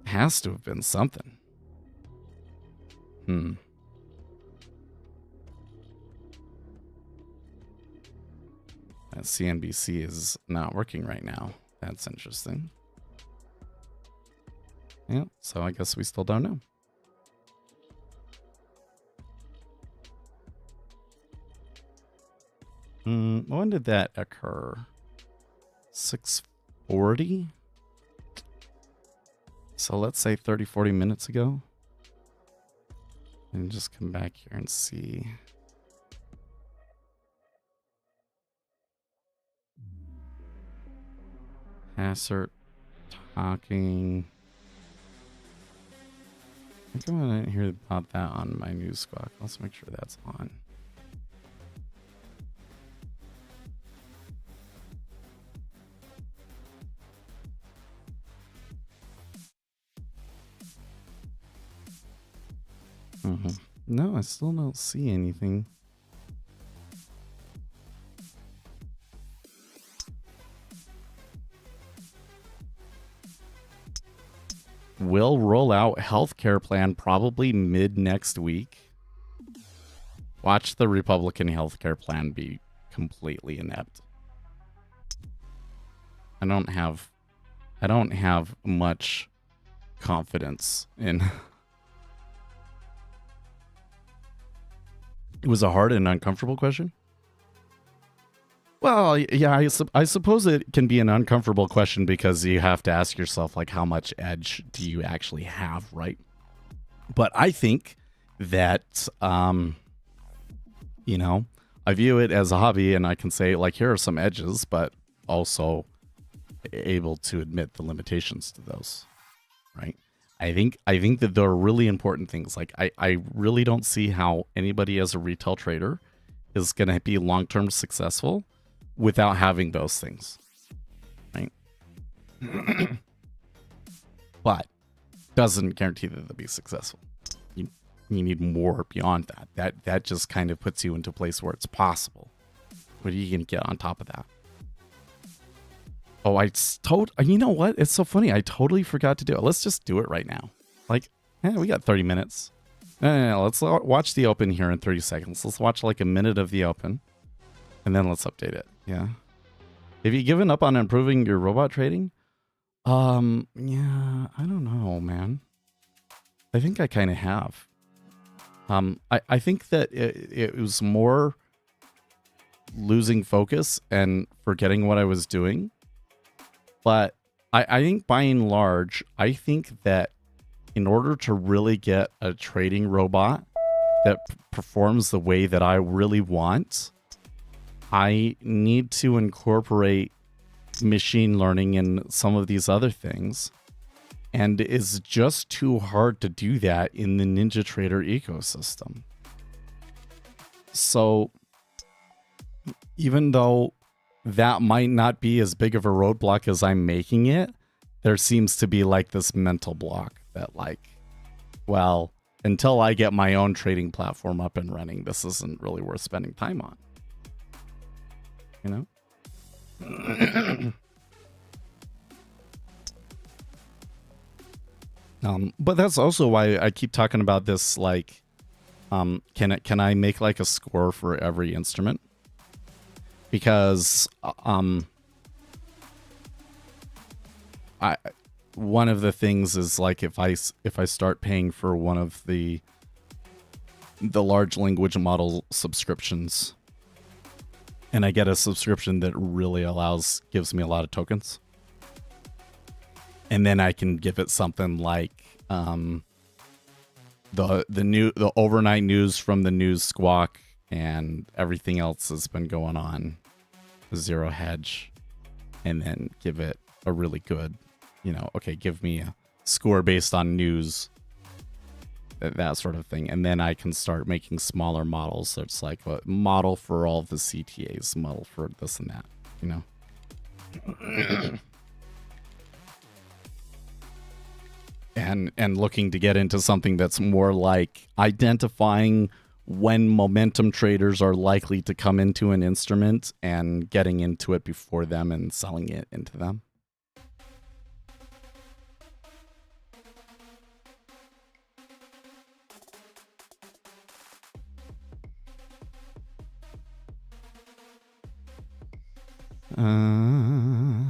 Has to have been something. That CNBC is not working right now. That's interesting. Yeah, so I guess we still don't know. When did that occur? 6:40? So let's say 30-40 minutes ago. And just come back here and see. Hassert talking. I think I'm gonna hear about that on my news squawk. Let's make sure that's on. No, I still don't see anything. will roll out healthcare plan probably mid next week. Watch the Republican healthcare plan be completely inept. I don't have much confidence in. It was a hard and uncomfortable question. Well, yeah, I suppose it can be an uncomfortable question because you have to ask yourself, like, how much edge do you actually have, right? But I think that, you know, I view it as a hobby, and I can say, like, here are some edges, but also able to admit the limitations to those, right? I think that there are really important things. Like, I really don't see how anybody as a retail trader is going to be long-term successful without having those things, right? But doesn't guarantee that they'll be successful. You need more beyond that. That just kind of puts you into a place where it's possible. What are you going to get on top of that? Oh, you know what? It's so funny. I totally forgot to do it. Let's just do it right now. Like, we got 30 minutes. No. Let's watch the open here in 30 seconds. Let's watch like a minute of the open, and then let's update it. Yeah. Have you given up on improving your robot trading? Yeah, I don't know, man. I think I kind of have. I think that it was more losing focus and forgetting what I was doing. But I think by and large, I think that in order to really get a trading robot that performs the way that I really want, I need to incorporate machine learning and some of these other things. And it's just too hard to do that in the NinjaTrader ecosystem. So even though that might not be as big of a roadblock as I'm making it, there seems to be like this mental block that, like, well, until I get my own trading platform up and running, this isn't really worth spending time on. You know? But that's also why I keep talking about this, like, can I make like a score for every instrument? Because one of the things is, like, if I start paying for one of the large language model subscriptions, and I get a subscription that really gives me a lot of tokens, and then I can give it something like the overnight news from the news squawk and everything else that's been going on, zero hedge, and then give it a really good, okay, give me a score based on news, that sort of thing. And then I can start making smaller models. So it's like a model for all the CTAs, model for this and that, and looking to get into something that's more like identifying when momentum traders are likely to come into an instrument and getting into it before them and selling it into them. Uh,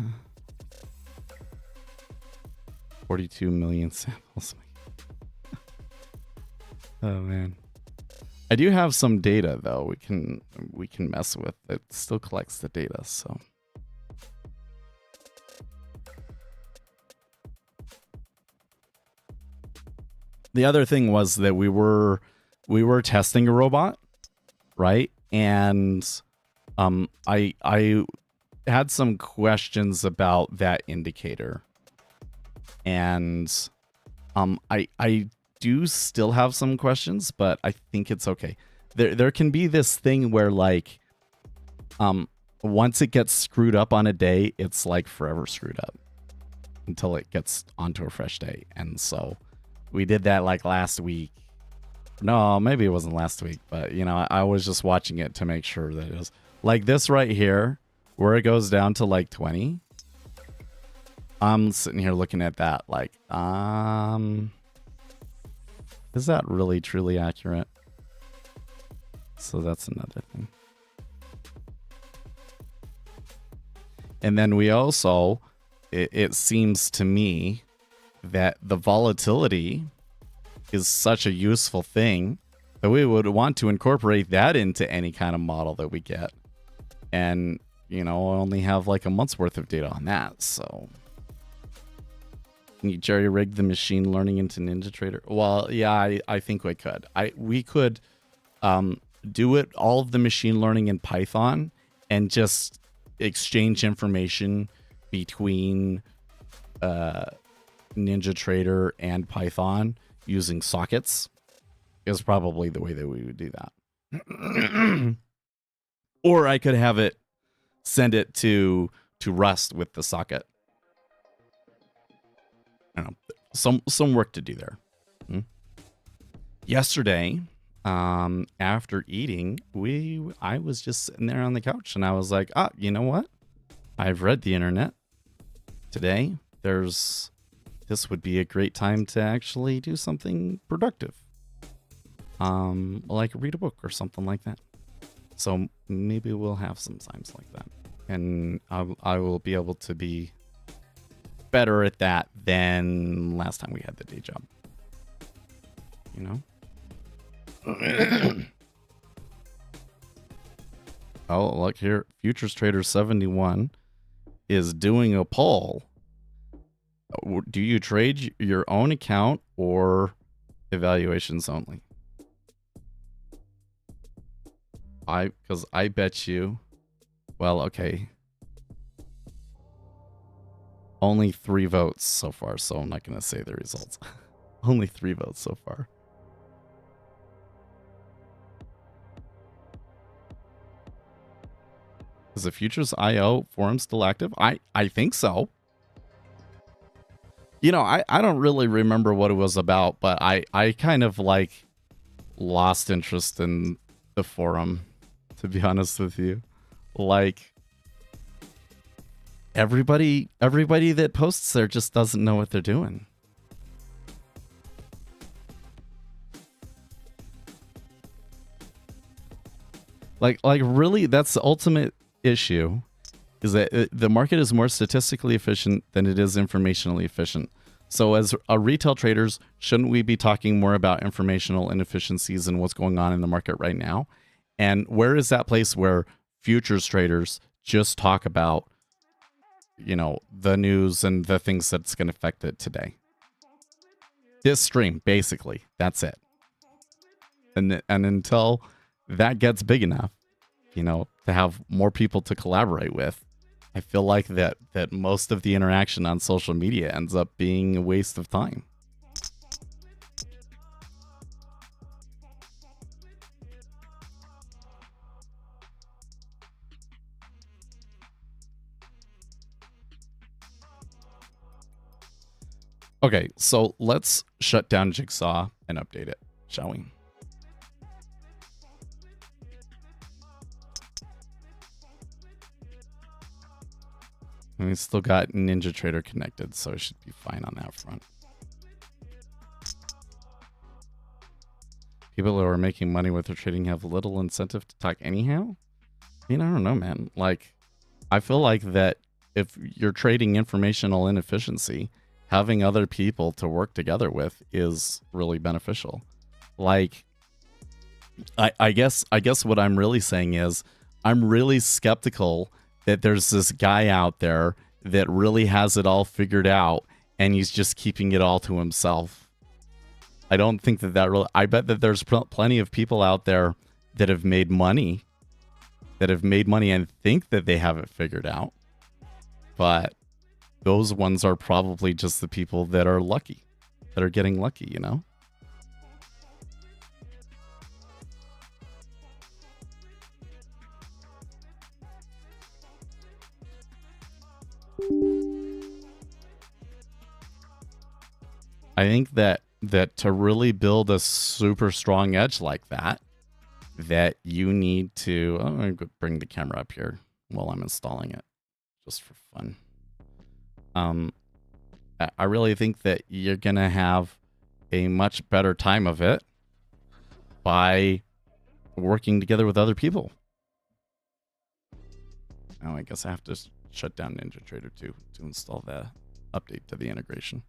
42 million samples. Oh man. I do have some data though we can mess with. It still collects the data, so. The other thing was that we were testing a robot, right? And I had some questions about that indicator. And I do still have some questions, but I think it's okay. There can be this thing where, like, once it gets screwed up on a day, it's like forever screwed up until it gets onto a fresh day. And so we did that like last week. No, maybe it wasn't last week, but I was just watching it to make sure that it was like this right here, where it goes down to like 20. I'm sitting here looking at that like, is that really truly accurate? So that's another thing. And then we also, it seems to me that the volatility is such a useful thing that we would want to incorporate that into any kind of model that we get. And, you know, only have like a month's worth of data on that. So can you jerry rig the machine learning into NinjaTrader? Well, yeah, I think we could. We could do it, all of the machine learning in Python, and just exchange information between NinjaTrader and Python using sockets is probably the way that we would do that. Or I could have it send it to Rust with the socket. I don't know, some work to do there. Yesterday, after eating, I was just sitting there on the couch and I was like, you know what? I've read the internet. Today, this would be a great time to actually do something productive. Like read a book or something like that. So maybe we'll have some times like that. And I will be able to be better at that than last time we had the day job. You know? Oh, look here. Futures Trader 71 is doing a poll. Do you trade your own account or evaluations only? Because I bet you, well, okay. Only 3 votes so far, so I'm not going to say the results. Only 3 votes so far. Is the Futures IO forum still active? I think so. You know, I don't really remember what it was about, but I kind of like lost interest in the forum, to be honest with you. Like, everybody that posts there just doesn't know what they're doing. Like really, that's the ultimate issue, is that the market is more statistically efficient than it is informationally efficient. So as retail traders, shouldn't we be talking more about informational inefficiencies and what's going on in the market right now? And where is that place where futures traders just talk about, you know, the news and the things that's going to affect it today? This stream, basically, that's it. And until that gets big enough, you know, to have more people to collaborate with, I feel like that most of the interaction on social media ends up being a waste of time. Okay, so let's shut down Jigsaw and update it, shall we? And we still got NinjaTrader connected, so it should be fine on that front. People who are making money with their trading have little incentive to talk anyhow? I mean, I don't know, man. Like, I feel like that if you're trading informational inefficiency, having other people to work together with is really beneficial. Like, I guess what I'm really saying is I'm really skeptical that there's this guy out there that really has it all figured out and he's just keeping it all to himself. I don't think that really, I bet that there's plenty of people out there that have made money and think that they have it figured out. But those ones are probably just the people that are lucky, that are getting lucky, you know? I think that to really build a super strong edge like that you need to, I'm going to bring the camera up here while I'm installing it, just for fun. I really think that you're going to have a much better time of it by working together with other people. Now, I guess I have to shut down NinjaTrader 2 to install the update to the integration.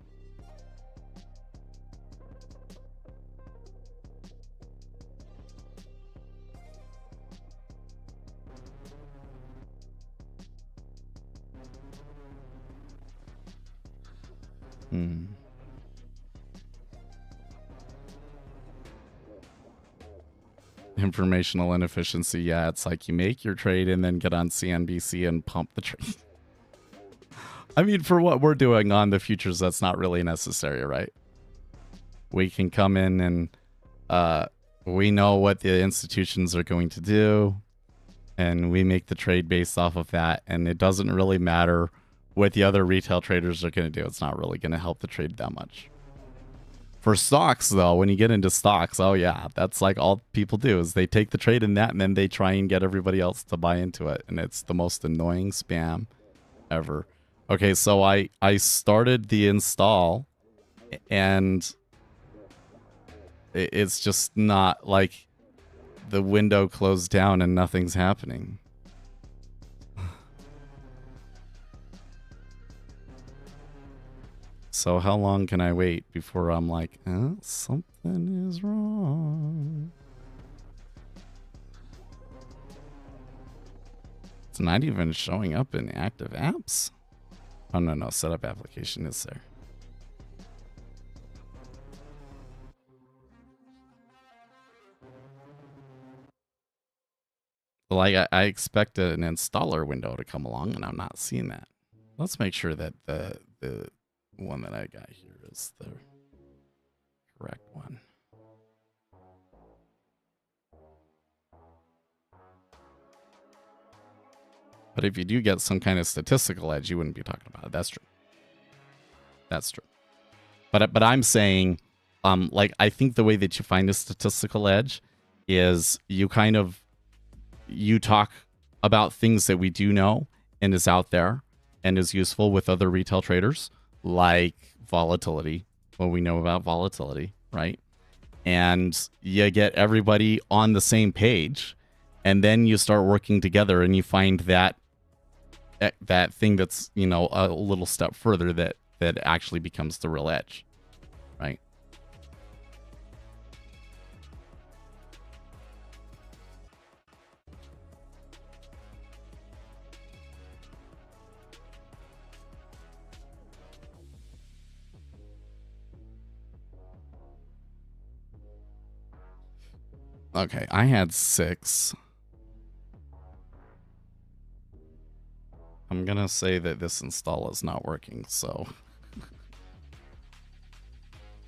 Informational inefficiency. Yeah, it's like you make your trade and then get on CNBC and pump the trade. I mean, for what we're doing on the futures, that's not really necessary, right? We can come in and we know what the institutions are going to do, and we make the trade based off of that, and it doesn't really matter what the other retail traders are going to do. It's not really going to help the trade that much. For stocks, though, when you get into stocks, oh yeah, that's like all people do is they take the trade in that and then they try and get everybody else to buy into it. And it's the most annoying spam ever. Okay, so I started the install and it's just not like the window closed down and nothing's happening. So how long can I wait before I'm like, something is wrong? It's not even showing up in active apps. Oh, no, setup application is there. Like, I expected an installer window to come along, and I'm not seeing that. Let's make sure that the one that I got here is the correct one. But if you do get some kind of statistical edge, you wouldn't be talking about it. That's true. That's true. But I'm saying, like, I think the way that you find a statistical edge is you talk about things that we do know and is out there and is useful with other retail traders, like volatility, what we know about volatility, right? And you get everybody on the same page, and then you start working together and you find that thing that's, you know, a little step further that actually becomes the real edge, right? Okay, I had 6. I'm gonna say that this install is not working, so I'm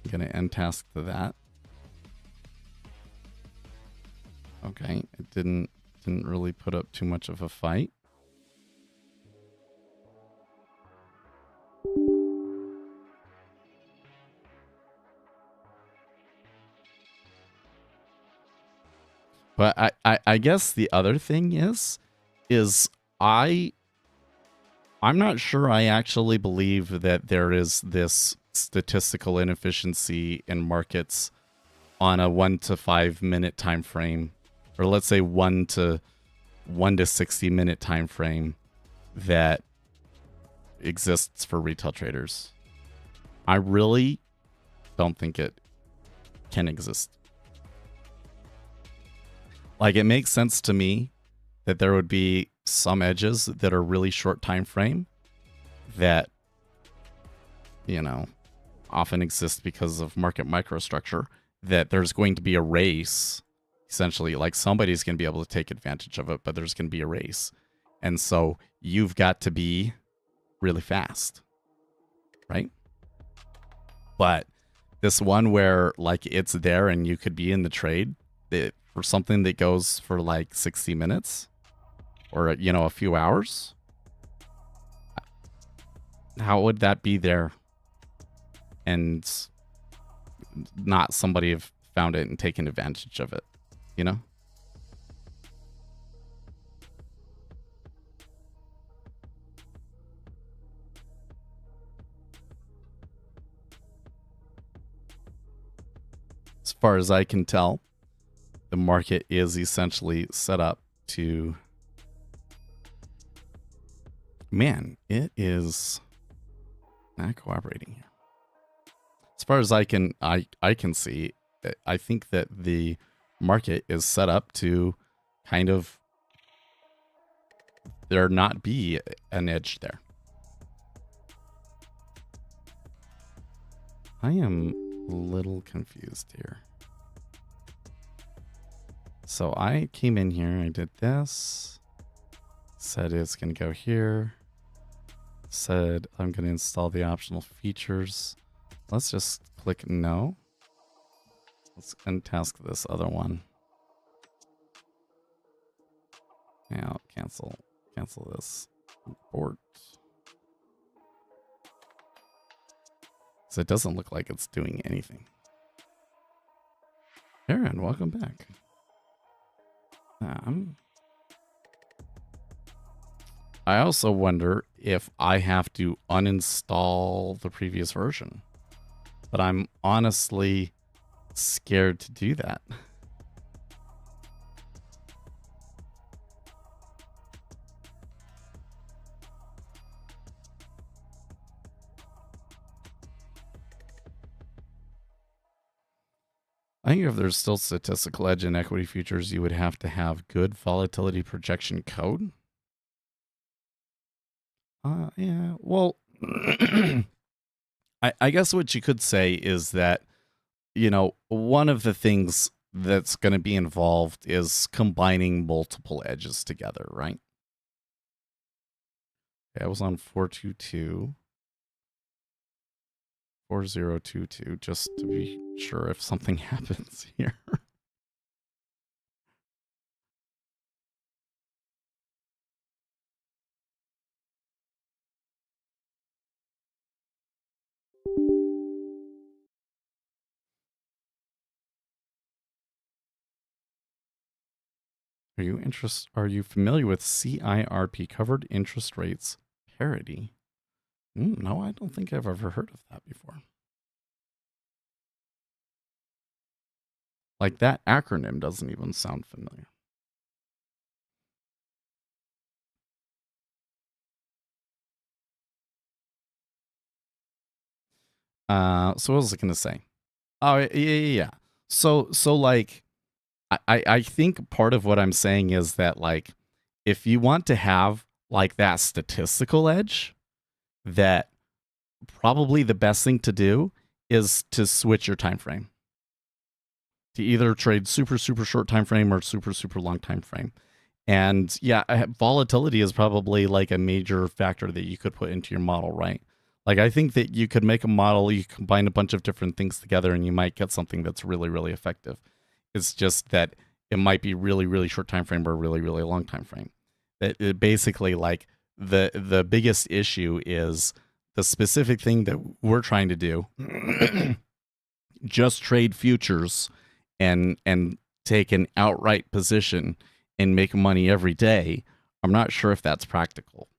gonna end task to that. Okay, it didn't really put up too much of a fight. But I guess the other thing is I'm not sure I actually believe that there is this statistical inefficiency in markets on a 1 to 5 minute time frame, or let's say 1 to 60 minute time frame that exists for retail traders. I really don't think it can exist. Like, it makes sense to me that there would be some edges that are really short time frame that, you know, often exist because of market microstructure, that there's going to be a race, essentially, like somebody's going to be able to take advantage of it, but there's going to be a race. And so you've got to be really fast, right? But this one where, like, it's there and you could be in the trade, for something that goes for like 60 minutes or, you know, a few hours, how would that be there and not somebody have found it and taken advantage of it, you know? As far as I can tell, the market is essentially set up to... Man, it is not cooperating here. As far as I can see, I think that the market is set up to kind of there not be an edge there. I am a little confused here. So I came in here, I did this, said it's going to go here, said I'm going to install the optional features. Let's just click no. Let's untask this other one. Now cancel this report. So it doesn't look like it's doing anything. Aaron, welcome back. I also wonder if I have to uninstall the previous version. But I'm honestly scared to do that. I think if there's still statistical edge in equity futures, you would have to have good volatility projection code. Yeah, well, I guess what you could say is that, you know, one of the things that's going to be involved is combining multiple edges together, right? Okay, I was on 422. 4022, just to be sure if something happens here. Are you familiar with CIRP, covered interest rates parity? No, I don't think I've ever heard of that before. Like, that acronym doesn't even sound familiar. So what was I going to say? Oh, yeah. So like, I think part of what I'm saying is that, like, if you want to have like that statistical edge, that probably the best thing to do is to switch your time frame. To either trade super short time frame or super long time frame. And yeah, volatility is probably like a major factor that you could put into your model, right? Like, I think that you could make a model, you combine a bunch of different things together, and you might get something that's really effective. It's just that it might be really short time frame or really long time frame. It basically, like, the biggest issue is the specific thing that we're trying to do. Just trade futures and take an outright position and make money every day. I'm not sure if that's practical.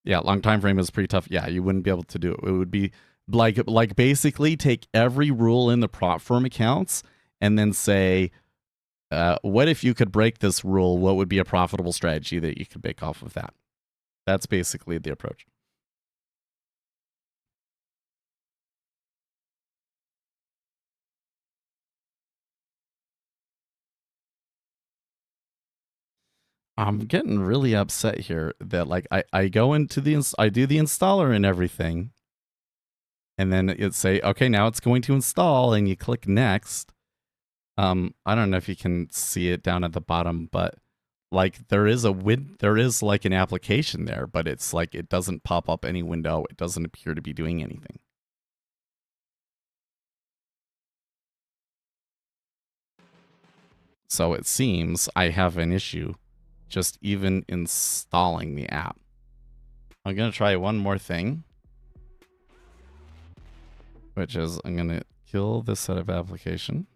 Yeah, long time frame is pretty tough. Yeah, you wouldn't be able to do it. It would be like basically take every rule in the prop firm accounts and then say, what if you could break this rule? What would be a profitable strategy that you could make off of that? That's basically the approach. I'm getting really upset here that, like, I go into I do the installer and everything, and then it say, okay, now it's going to install, and you click next. I don't know if you can see it down at the bottom, but like there is like an application there, but it's like it doesn't pop up any window. It doesn't appear to be doing anything. So it seems I have an issue just even installing the app. I'm going to try one more thing, which is I'm going to kill this set of application.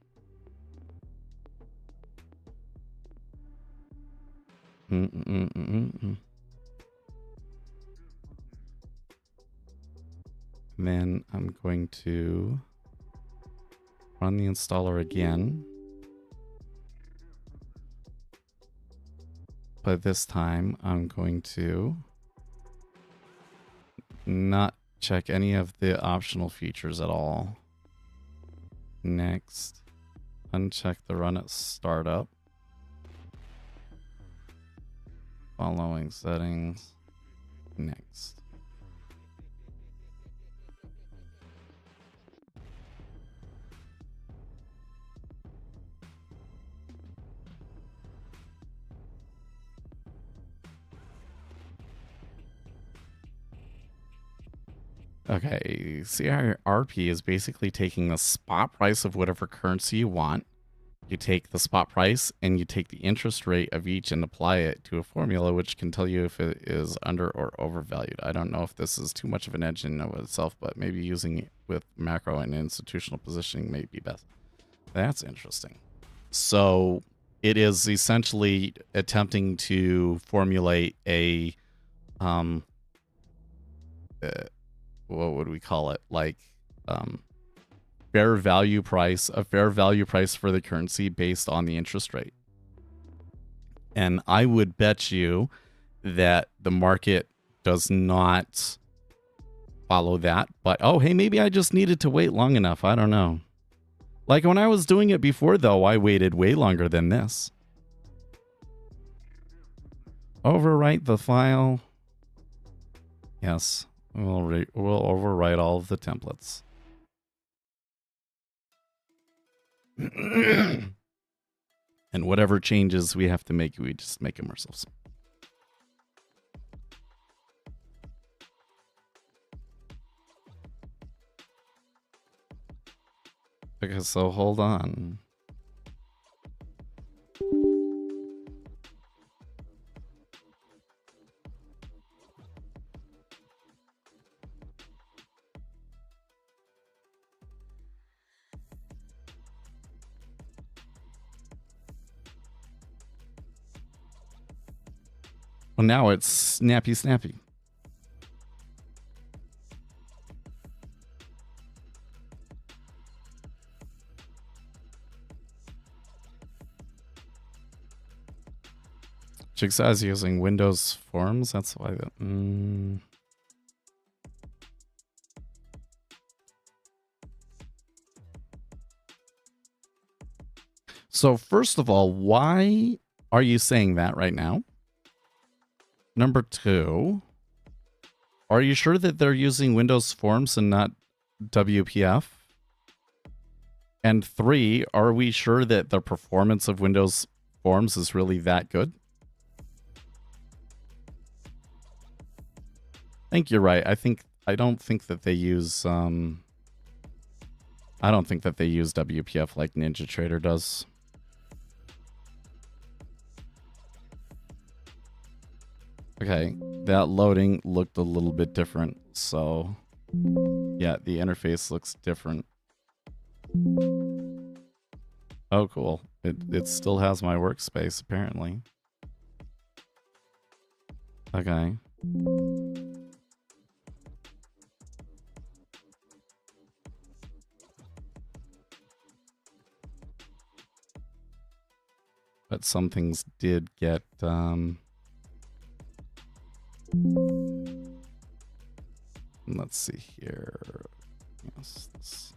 And then I'm going to run the installer again. But this time I'm going to not check any of the optional features at all. Next, uncheck the run at startup. Following settings. Next. Okay, CIRP is basically taking the spot price of whatever currency you want. You take the spot price and you take the interest rate of each and apply it to a formula which can tell you if it is under or overvalued. I don't know if this is too much of an edge in and of itself, but maybe using it with macro and institutional positioning may be best. That's interesting. So it is essentially attempting to formulate a what would we call it? Like fair value price, a fair value price for the currency based on the interest rate. And I would bet you that the market does not follow that. But oh, hey, maybe I just needed to wait long enough. I don't know. Like when I was doing it before, though, I waited way longer than this. Overwrite the file. Yes, we'll overwrite all of the templates. And whatever changes we have to make, we just make them ourselves. Okay, so hold on. Well, now it's snappy. Jigsaw is using Windows Forms. That's why that. So first of all, why are you saying that right now? Number two, are you sure that they're using Windows Forms and not WPF? And three, are we sure that the performance of Windows Forms is really that good? I think you're right. I don't think that they use WPF like NinjaTrader does. Okay, that loading looked a little bit different, so yeah, the interface looks different. Oh, cool. It still has my workspace, apparently. Okay. But some things did get let's see here. Yes, this.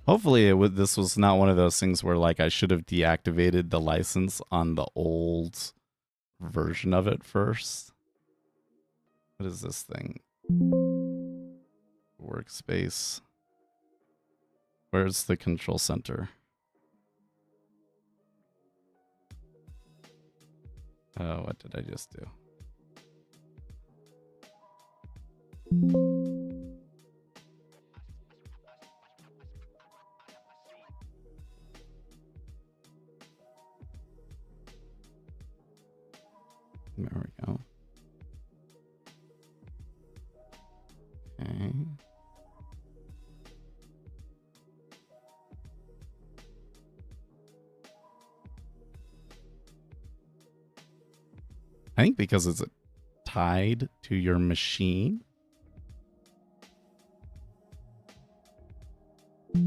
Hopefully this was not one of those things where like I should have deactivated the license on the old version of it first. What is this thing? Workspace. Where's the control center? Oh, what did I just do? There we go. Okay. I think because it's tied to your machine. I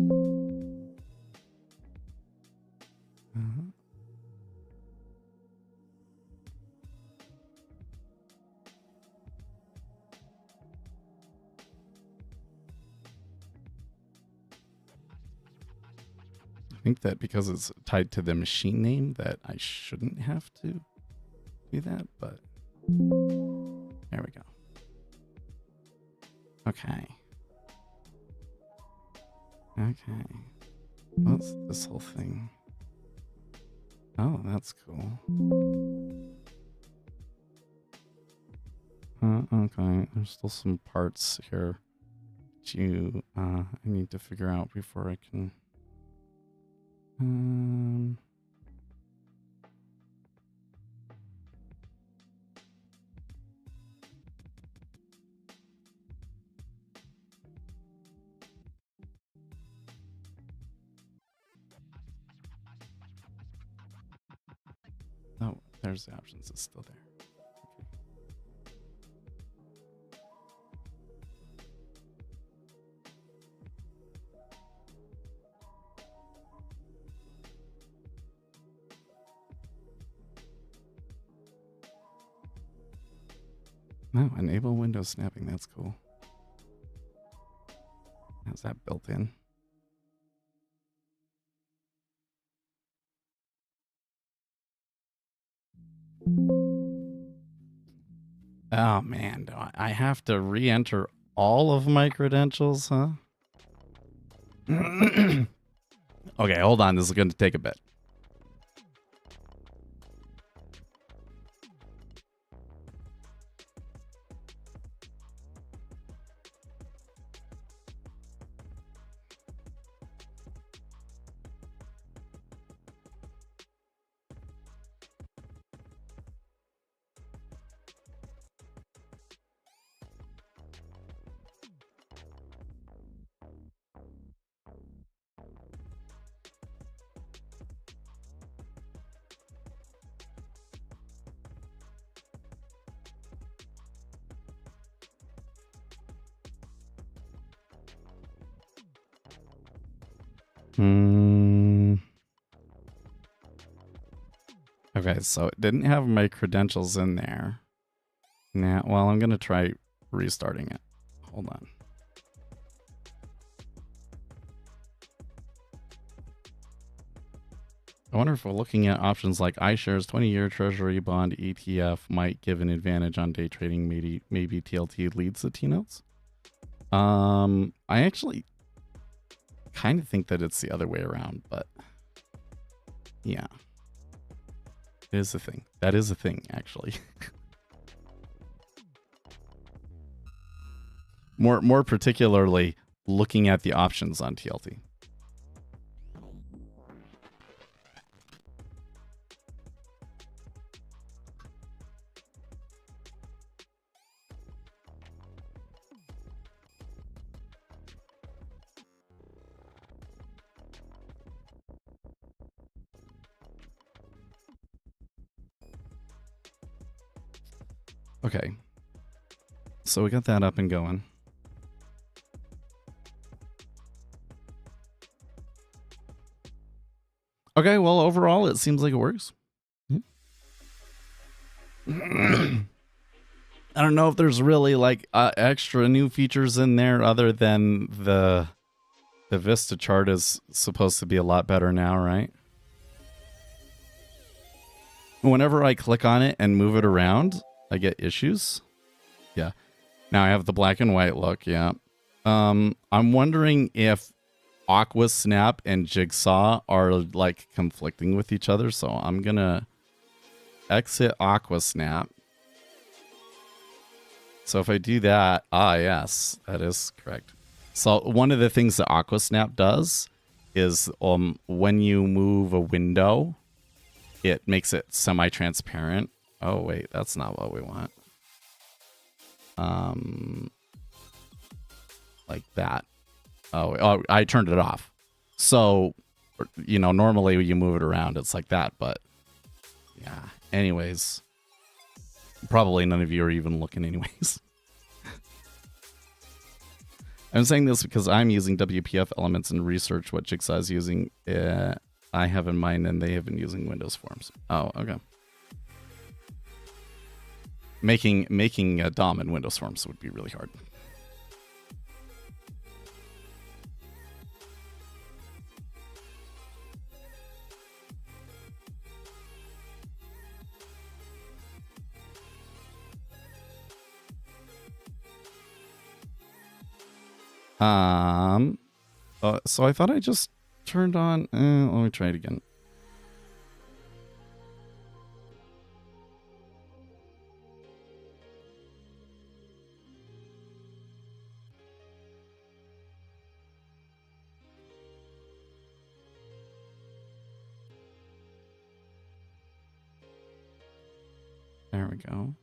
think that because it's tied to the machine name that I shouldn't have to do that, but there we go. Okay. Okay. What's this whole thing? Oh, that's cool. Okay, there's still some parts here that I need to figure out before I can... Oh, there's the options. It's still there. No, enable window snapping. That's cool. How's that built in? Oh man, do I have to re-enter all of my credentials, huh? Okay, hold on. This is going to take a bit. Okay, so it didn't have my credentials in there. Now, well, I'm going to try restarting it. Hold on. I wonder if we're looking at options like iShares 20-year Treasury bond ETF might give an advantage on day trading. Maybe TLT leads the T-notes. I actually kind of think that it's the other way around, but yeah. It is a thing. That is a thing, actually. More particularly, looking at the options on TLT. Okay, so we got that up and going. Okay, well, overall, it seems like it works. Yeah. I don't know if there's really like extra new features in there other than the Vista chart is supposed to be a lot better now, right? Whenever I click on it and move it around, I get issues. Yeah. Now I have the black and white look. Yeah. I'm wondering if Aqua Snap and Jigsaw are like conflicting with each other. So I'm going to exit Aqua Snap. So if I do that, yes, that is correct. So one of the things that Aqua Snap does is when you move a window, it makes it semi-transparent. Oh, wait, that's not what we want. Like that. Oh, I turned it off. So, you know, normally when you move it around, it's like that, but yeah. Anyways, Probably none of you are even looking anyways. I'm saying this because I'm using WPF elements and research what Jigsaw is using. I have in mind, and they have been using Windows Forms. Oh, okay. Making a DOM in Windows Forms would be really hard. So I thought I just turned on. Let me try it again. There we go.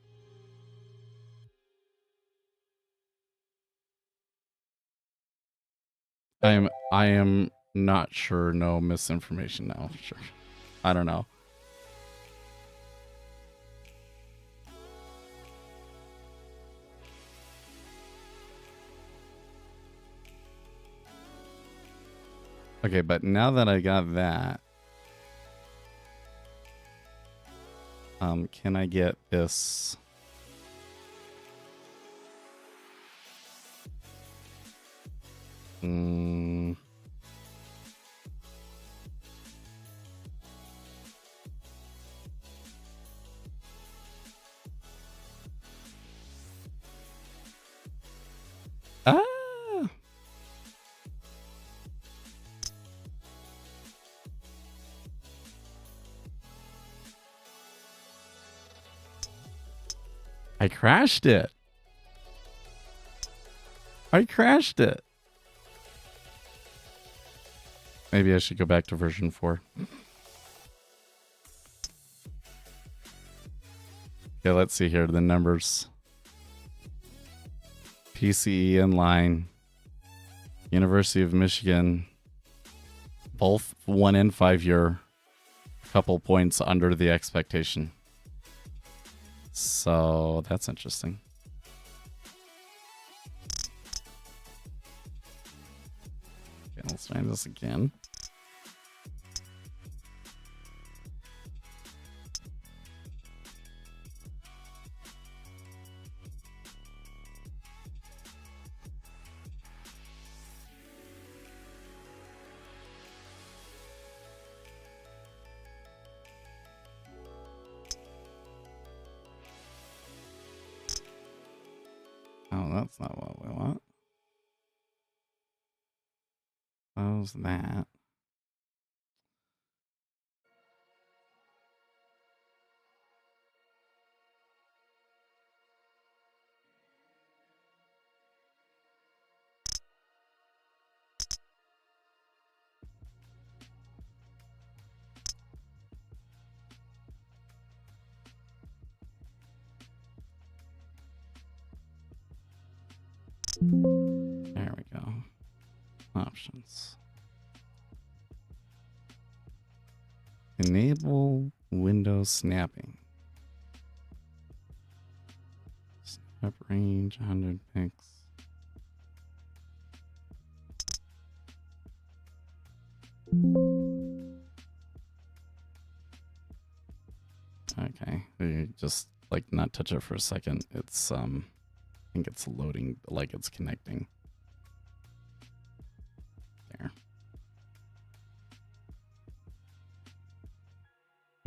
I am not sure. No misinformation now. Sure. I don't know. Okay, but now that I got that, can I get this? Ah! I crashed it. I crashed it. Maybe I should go back to version 4. Okay, let's see here. The numbers. PCE inline. University of Michigan. Both 1 and 5 year. Couple points under the expectation. So that's interesting. Okay, let's try this again. Oh, that's not what we want. Close that. There we go. Options. Enable window snapping. Snap range 100 pixels. Okay, you just like not touch it for a second. It's I think it's loading, like it's connecting. There.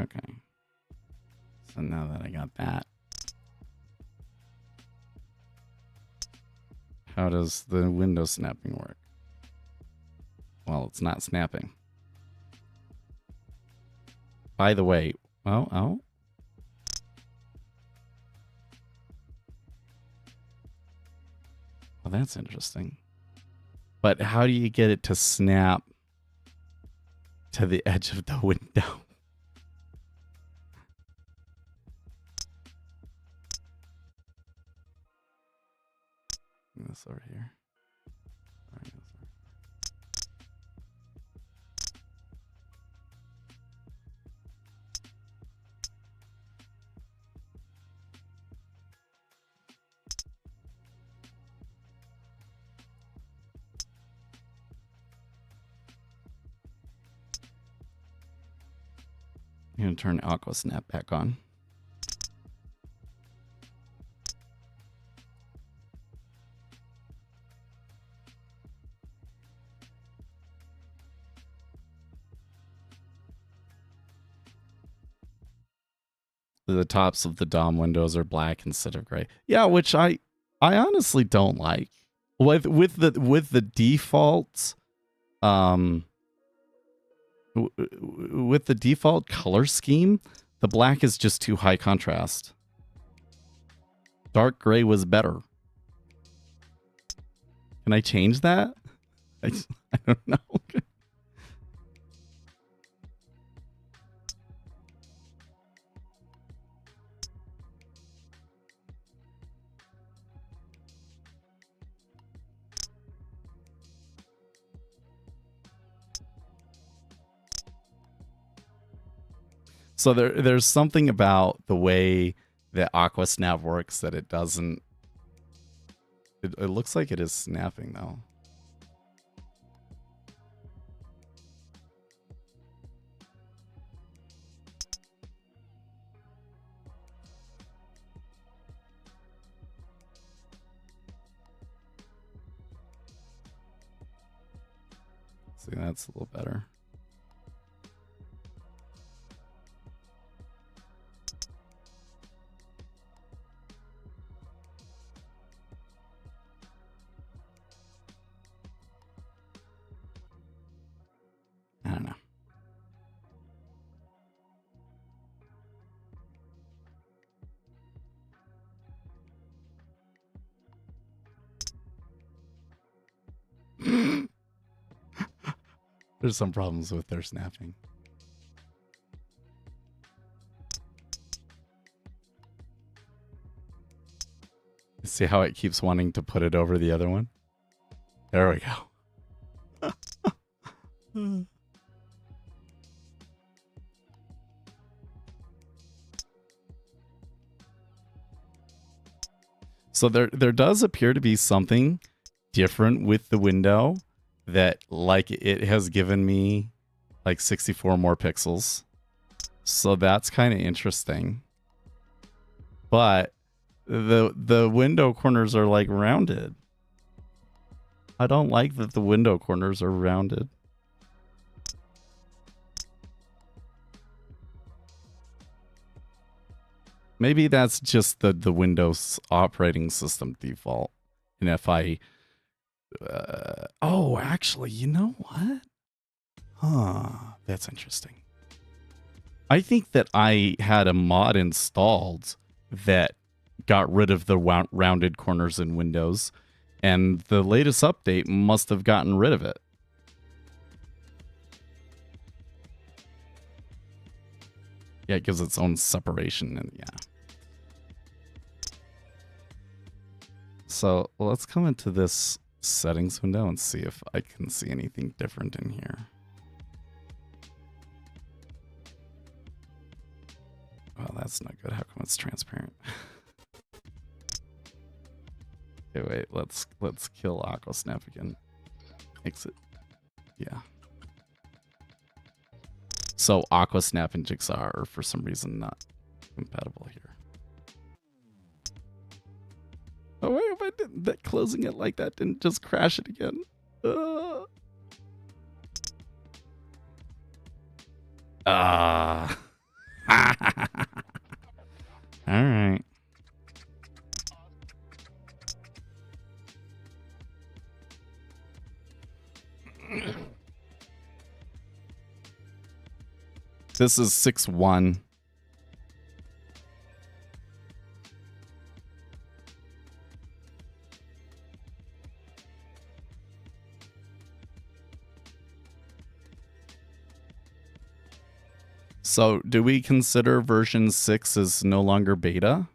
Okay. So now that I got that, how does the window snapping work? Well, it's not snapping. By the way, oh. Well, that's interesting. But how do you get it to snap to the edge of the window? This over here. I'm gonna turn Aqua Snap back on. The tops of the DOM windows are black instead of gray. Yeah, which I honestly don't like. With the default with the default color scheme, the black is just too high contrast. Dark gray was better. Can I change that? I don't know. So there's something about the way that Aqua Snap works that it doesn't. It looks like it is snapping though. See, that's a little better. I don't know. There's some problems with their snapping. See how it keeps wanting to put it over the other one? There we go. So there does appear to be something different with the window that, like, it has given me like 64 more pixels. So that's kind of interesting. But the window corners are like rounded. I don't like that the window corners are rounded. Maybe that's just the Windows operating system default. And if I... oh, actually, you know what? Huh, that's interesting. I think that I had a mod installed that got rid of the rounded corners in Windows, and the latest update must have gotten rid of it. Yeah, it gives its own separation, and yeah. So let's come into this settings window and see if I can see anything different in here. Oh, that's not good. How come it's transparent? Okay, wait. Let's kill Aqua Snap again. Exit. Yeah. So Aqua Snap and Jigsaw are for some reason not compatible here. Oh wait, if I didn't, that closing it like that didn't just crash it again. All right. This is 6-1. So, do we consider version 6 as no longer beta?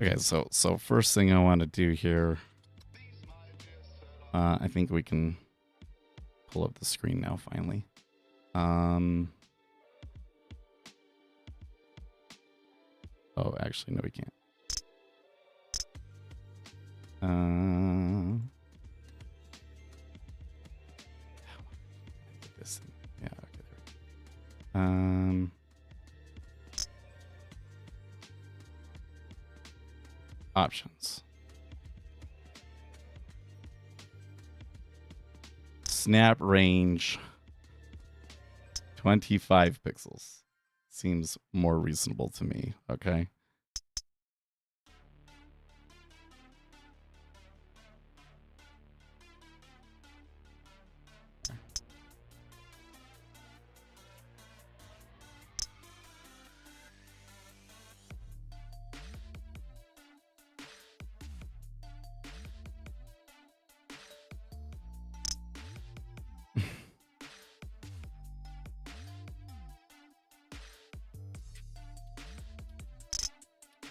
Okay, so first thing I want to do here, I think we can pull up the screen now finally. Oh, actually, no, we can't. This thing. Yeah, okay. There. Options. Snap range 25 pixels. Seems more reasonable to me. Okay.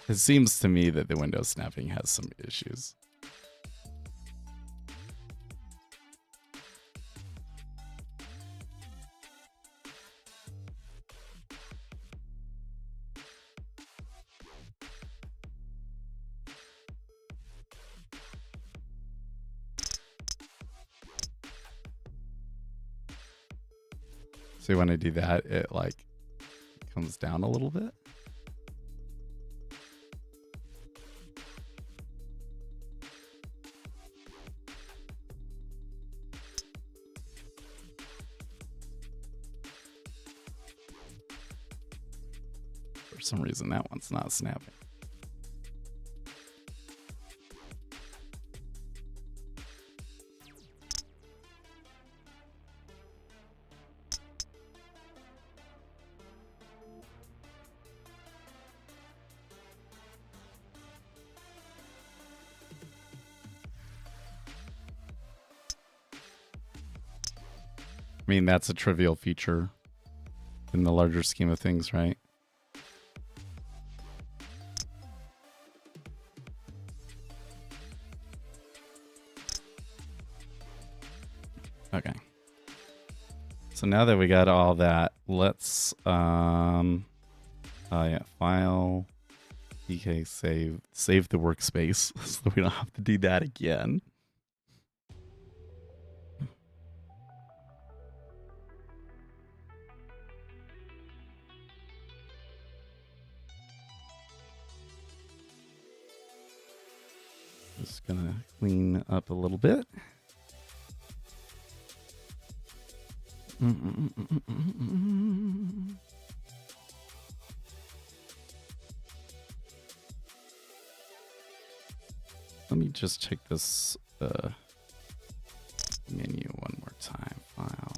It seems to me that the window snapping has some issues. So when I do that, it like comes down a little bit. For some reason, that one's not snapping. I mean, that's a trivial feature in the larger scheme of things, right? Okay. So now that we got all that, let's oh yeah, file, PK save the workspace so we don't have to do that again. Just gonna clean up a little bit. Let me just check this menu one more time. File.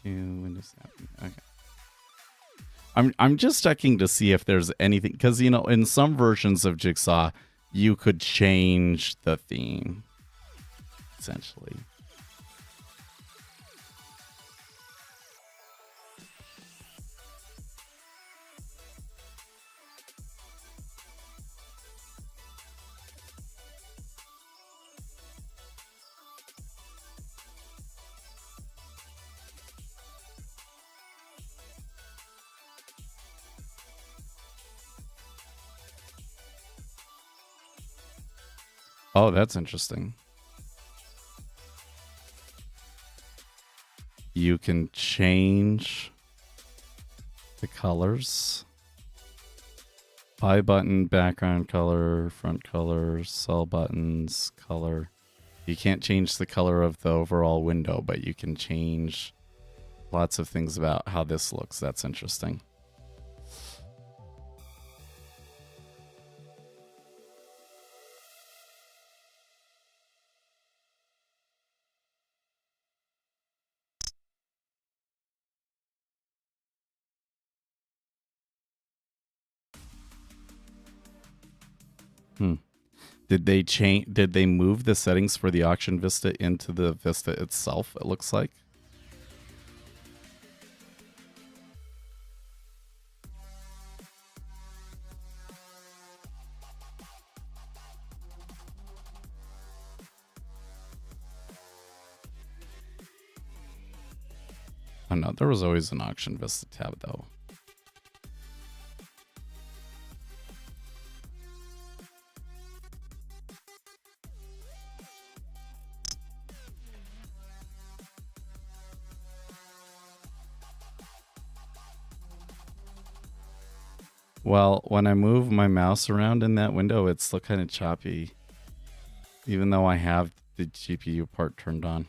Windows. Okay. I'm just checking to see if there's anything, because you know, in some versions of Jigsaw, you could change the theme, essentially. Oh, that's interesting. You can change the colors. Buy button, background color, front color, sell buttons, color. You can't change the color of the overall window, but you can change lots of things about how this looks. That's interesting. Did they change? Did they move the settings for the auction vista into the vista itself? It looks like. Oh no, there was always an auction vista tab though. Well, when I move my mouse around in that window, it's still kind of choppy, even though I have the GPU part turned on.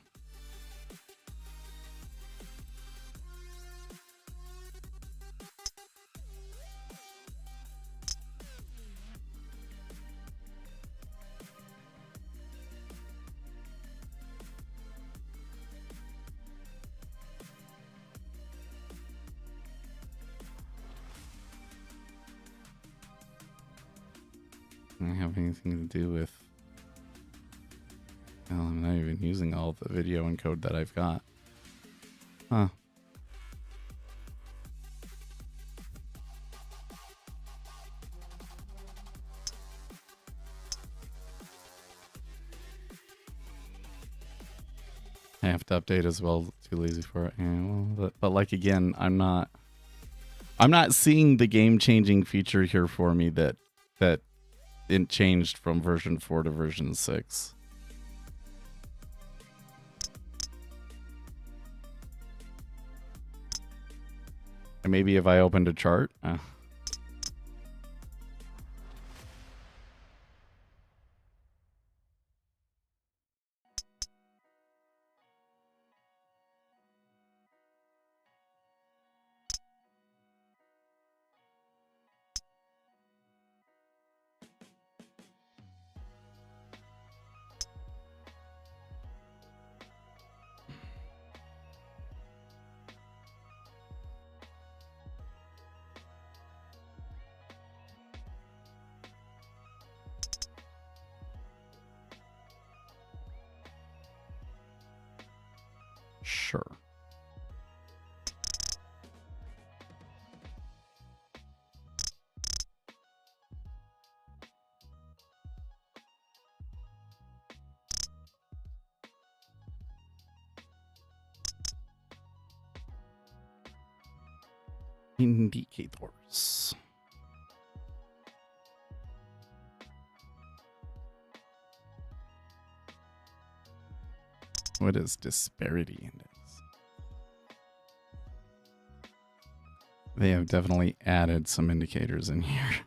Doesn't have anything to do with. Well, I'm not even using all the video encode that I've got. Huh. I have to update as well. Too lazy for it. Yeah, well, but like again, I'm not seeing the game-changing feature here for me that it changed from version 4 to version 6. And maybe if I opened a chart. Sure. Indicators. What is disparity index? They have definitely added some indicators in here.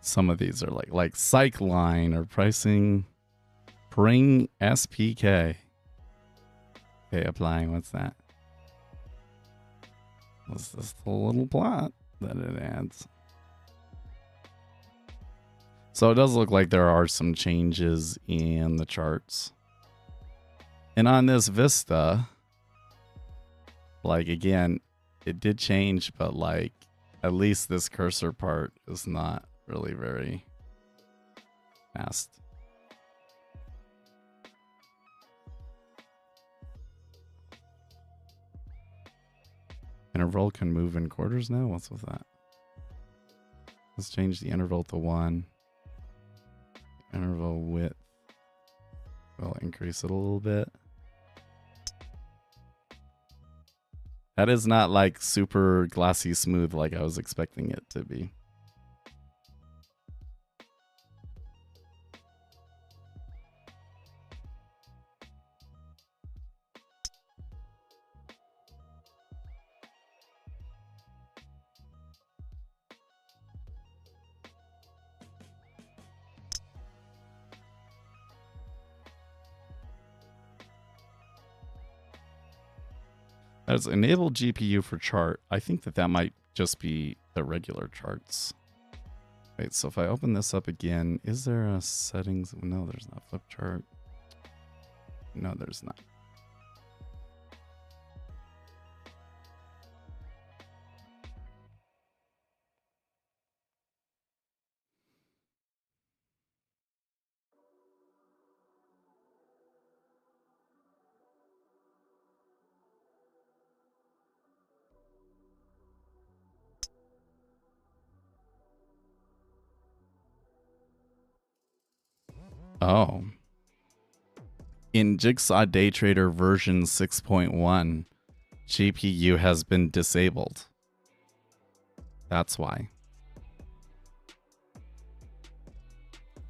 Some of these are like psych line or pricing pring SPK. Okay, applying. What's that? What's this little plot that it adds? So it does look like there are some changes in the charts. And on this Vista, like again, it did change, but like at least this cursor part is not really very fast. Interval can move in quarters now? What's with that? Let's change the interval to 1. Interval width. We'll increase it a little bit. That is not like super glossy smooth like I was expecting it to be. As enable GPU for chart, I think that might just be the regular charts. Wait, so if I open this up again, is there a settings? No, there's not flip chart. No, there's not. Oh. In Jigsaw Day Trader version 6.1, GPU has been disabled. That's why.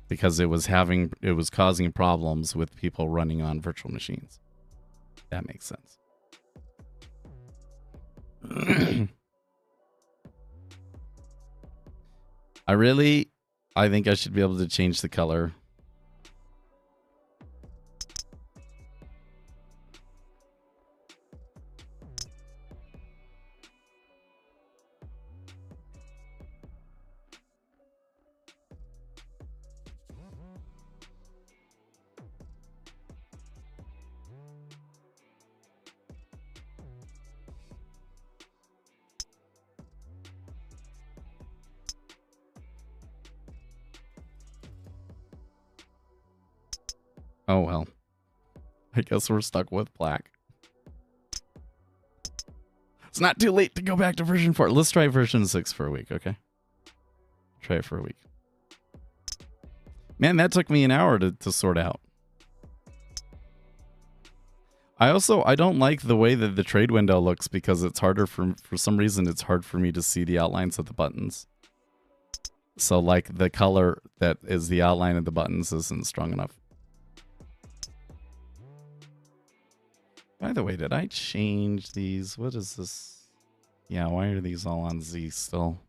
Because it was causing problems with people running on virtual machines. That makes sense. I think I should be able to change the color. Oh well. I guess we're stuck with black. It's not too late to go back to version 4. Let's try version 6 for a week, okay? Try it for a week. Man, that took me an hour to sort out. I don't like the way that the trade window looks because it's harder for some reason it's hard for me to see the outlines of the buttons. So like the color that is the outline of the buttons isn't strong enough. By the way, did I change these? What is this? Yeah, why are these all on Z still?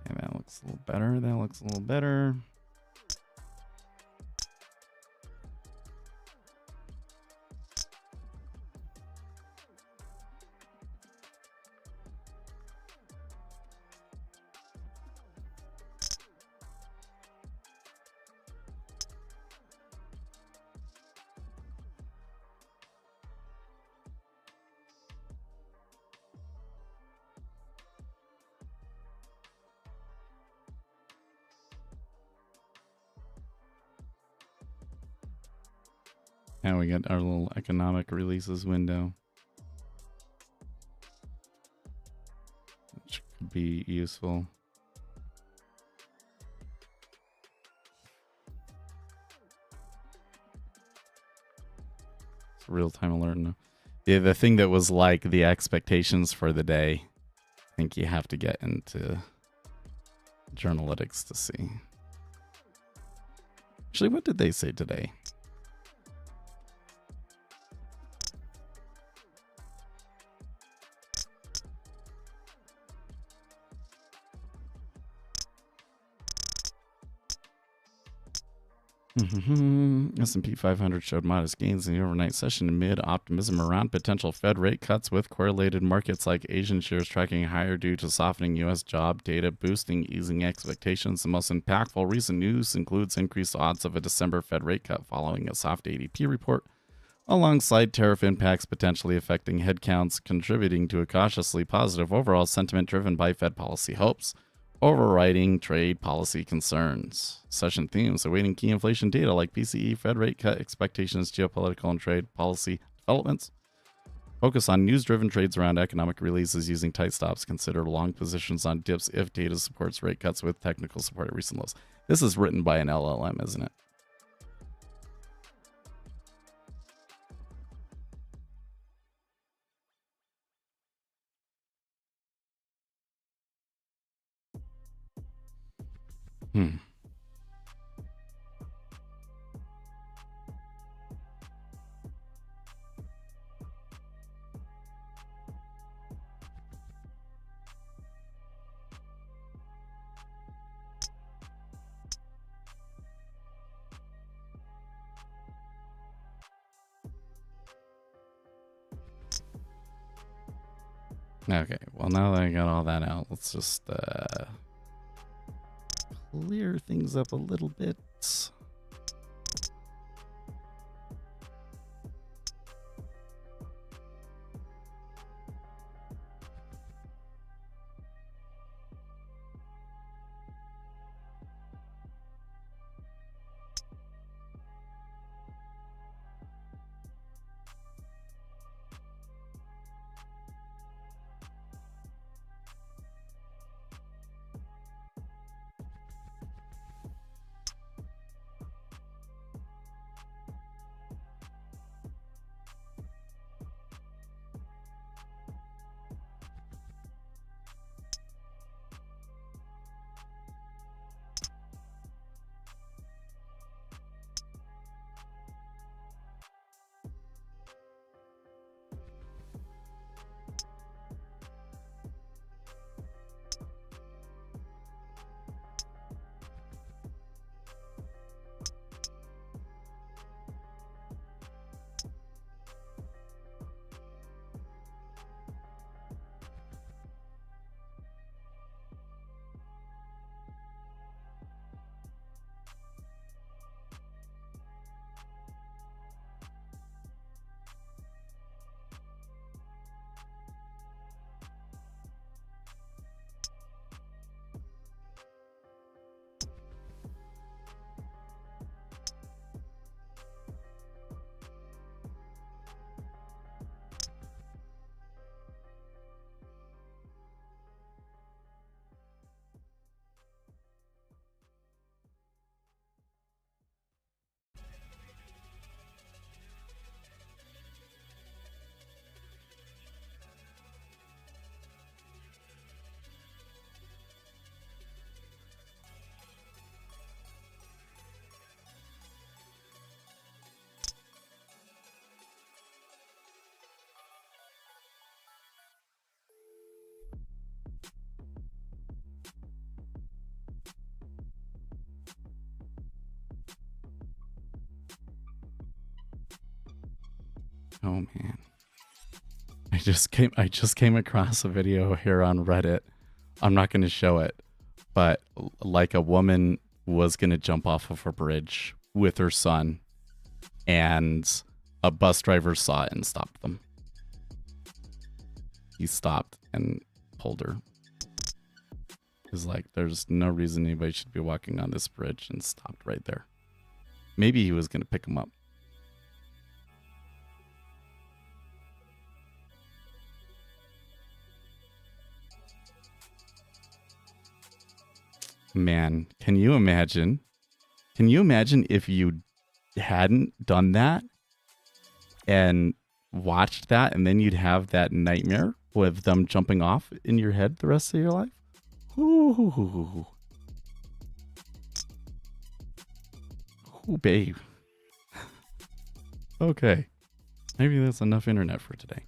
Okay, that looks a little better. That looks a little better. Now we got our little economic releases window, which could be useful. It's a real-time alert. No. Yeah, the thing that was like the expectations for the day, I think you have to get into Journalytics to see. Actually, what did they say today? S&P 500 showed modest gains in the overnight session amid optimism around potential Fed rate cuts, with correlated markets like Asian shares tracking higher due to softening U.S. job data, boosting easing expectations. The most impactful recent news includes increased odds of a December Fed rate cut following a soft ADP report, alongside tariff impacts potentially affecting headcounts, contributing to a cautiously positive overall sentiment driven by Fed policy hopes, overriding trade policy concerns. Session themes: awaiting key inflation data like PCE, Fed rate cut expectations, geopolitical and trade policy developments. Focus on news-driven trades around economic releases using tight stops. Consider long positions on dips if data supports rate cuts with technical support at recent lows. This is written by an LLM, isn't it? Hmm. Okay, well, now that I got all that out, let's just clear things up a little bit. Oh man. I just came across a video here on Reddit. I'm not going to show it, but like a woman was going to jump off of a bridge with her son, and a bus driver saw it and stopped them. He stopped and pulled her. He's like, there's no reason anybody should be walking on this bridge, and stopped right there. Maybe he was going to pick him up. Man, can you imagine? Can you imagine if you hadn't done that and watched that, and then you'd have that nightmare with them jumping off in your head the rest of your life? Ooh, ooh, babe. Okay, maybe that's enough internet for today.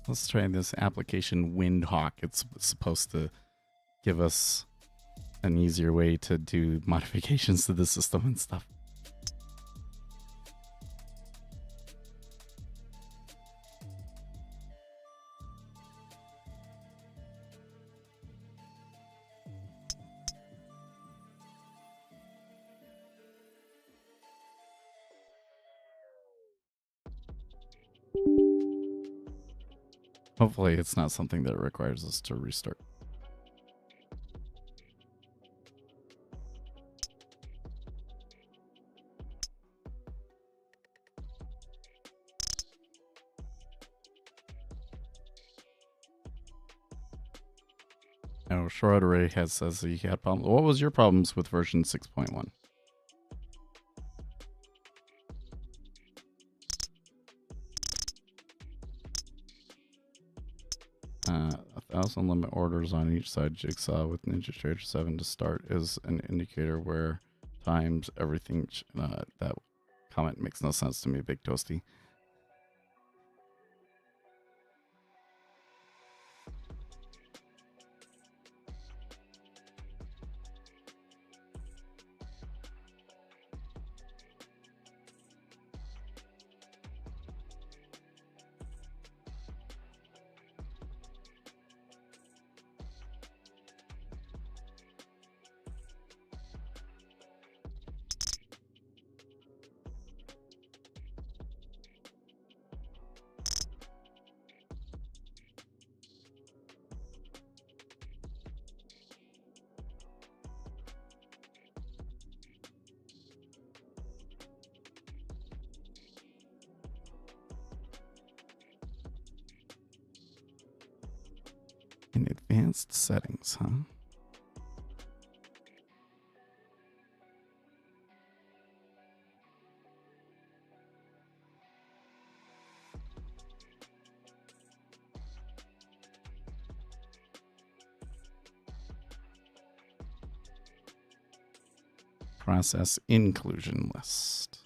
Let's try this application Windhawk. It's supposed to give us an easier way to do modifications to the system and stuff. Hopefully it's not something that requires us to restart. Oh, Shroud Array says he had problems. What was your problems with version 6.1? A 1,000 limit orders on each side jigsaw with NinjaTrader 7 to start is an indicator where times everything. That comment makes no sense to me, Big Toasty. In advanced settings, huh? Process inclusion list.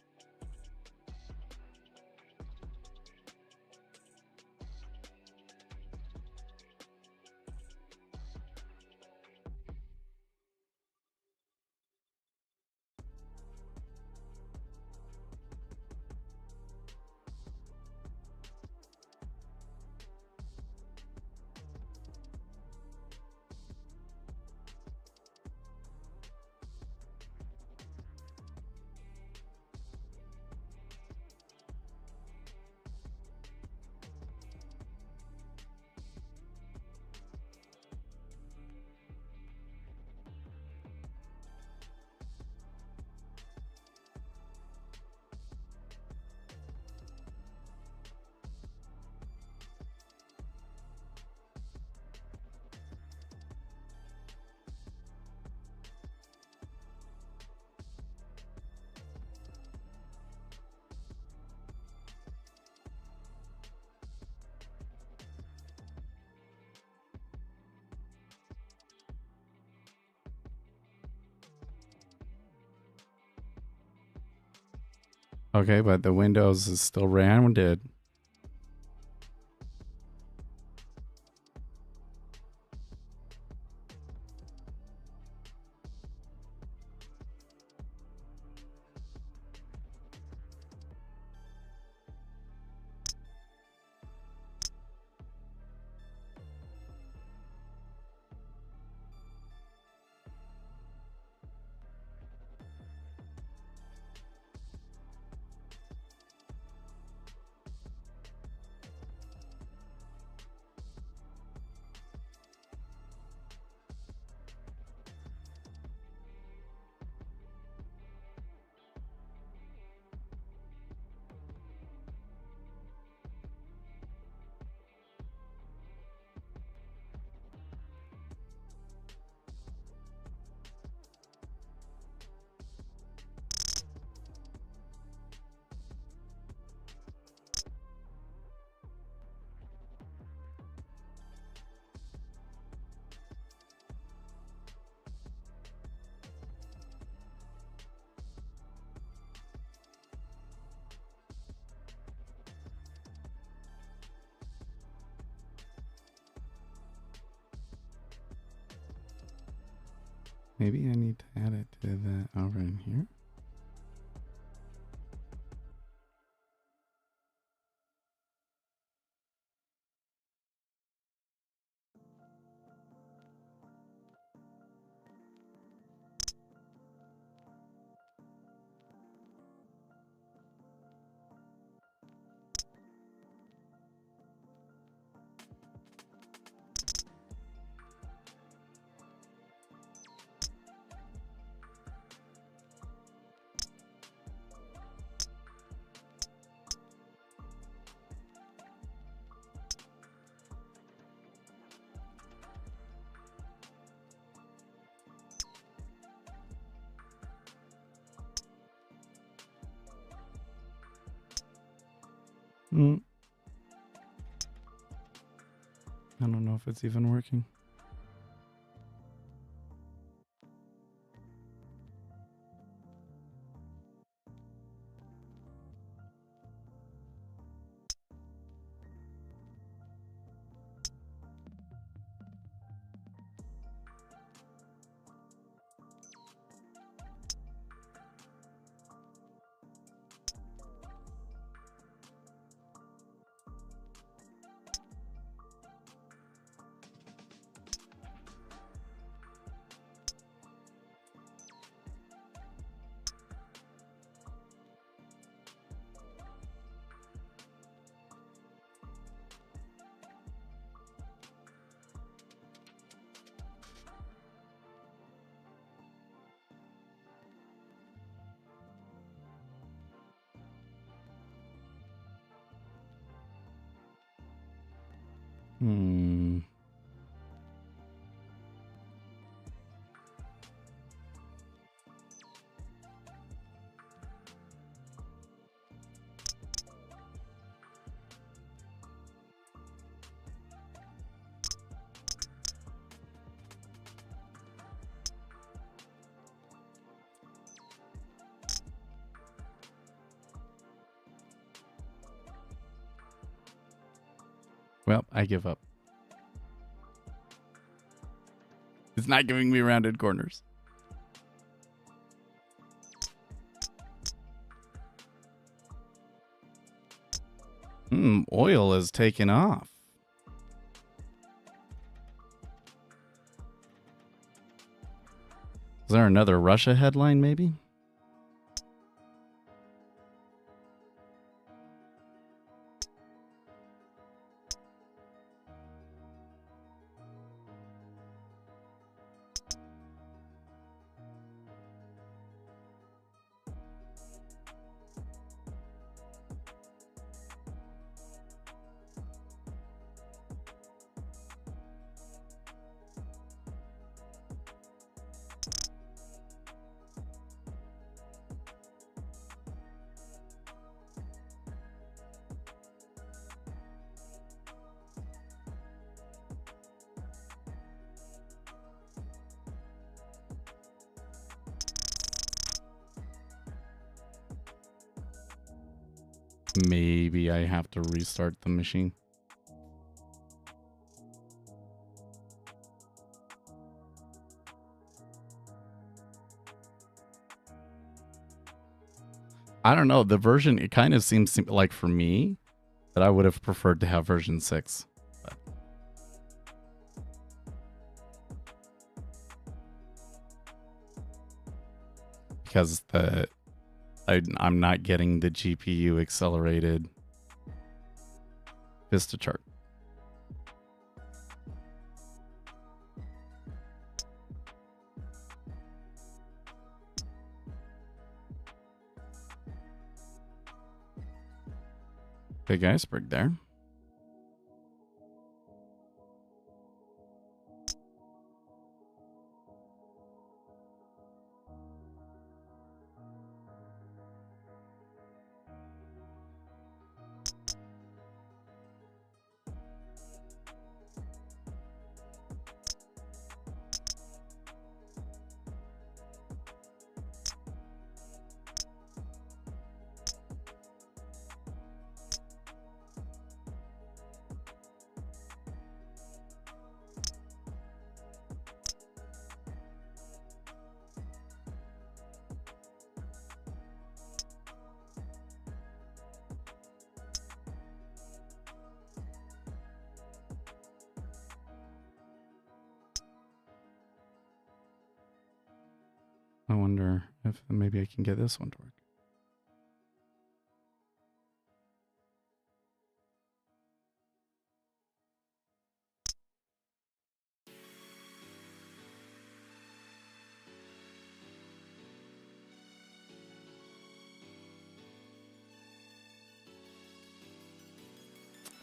Okay, but the Windows is still rounded. Maybe I need to add it to the over in here. I don't know if it's even working. Well, I give up. It's not giving me rounded corners. Oil is taking off. Is there another Russia headline, maybe? Maybe I have to restart the machine. I don't know. The version, it kind of seems like for me that I would have preferred to have version 6. But. Because I'm not getting the GPU accelerated Vista chart. Big iceberg there. wonder if maybe I can get this one to work.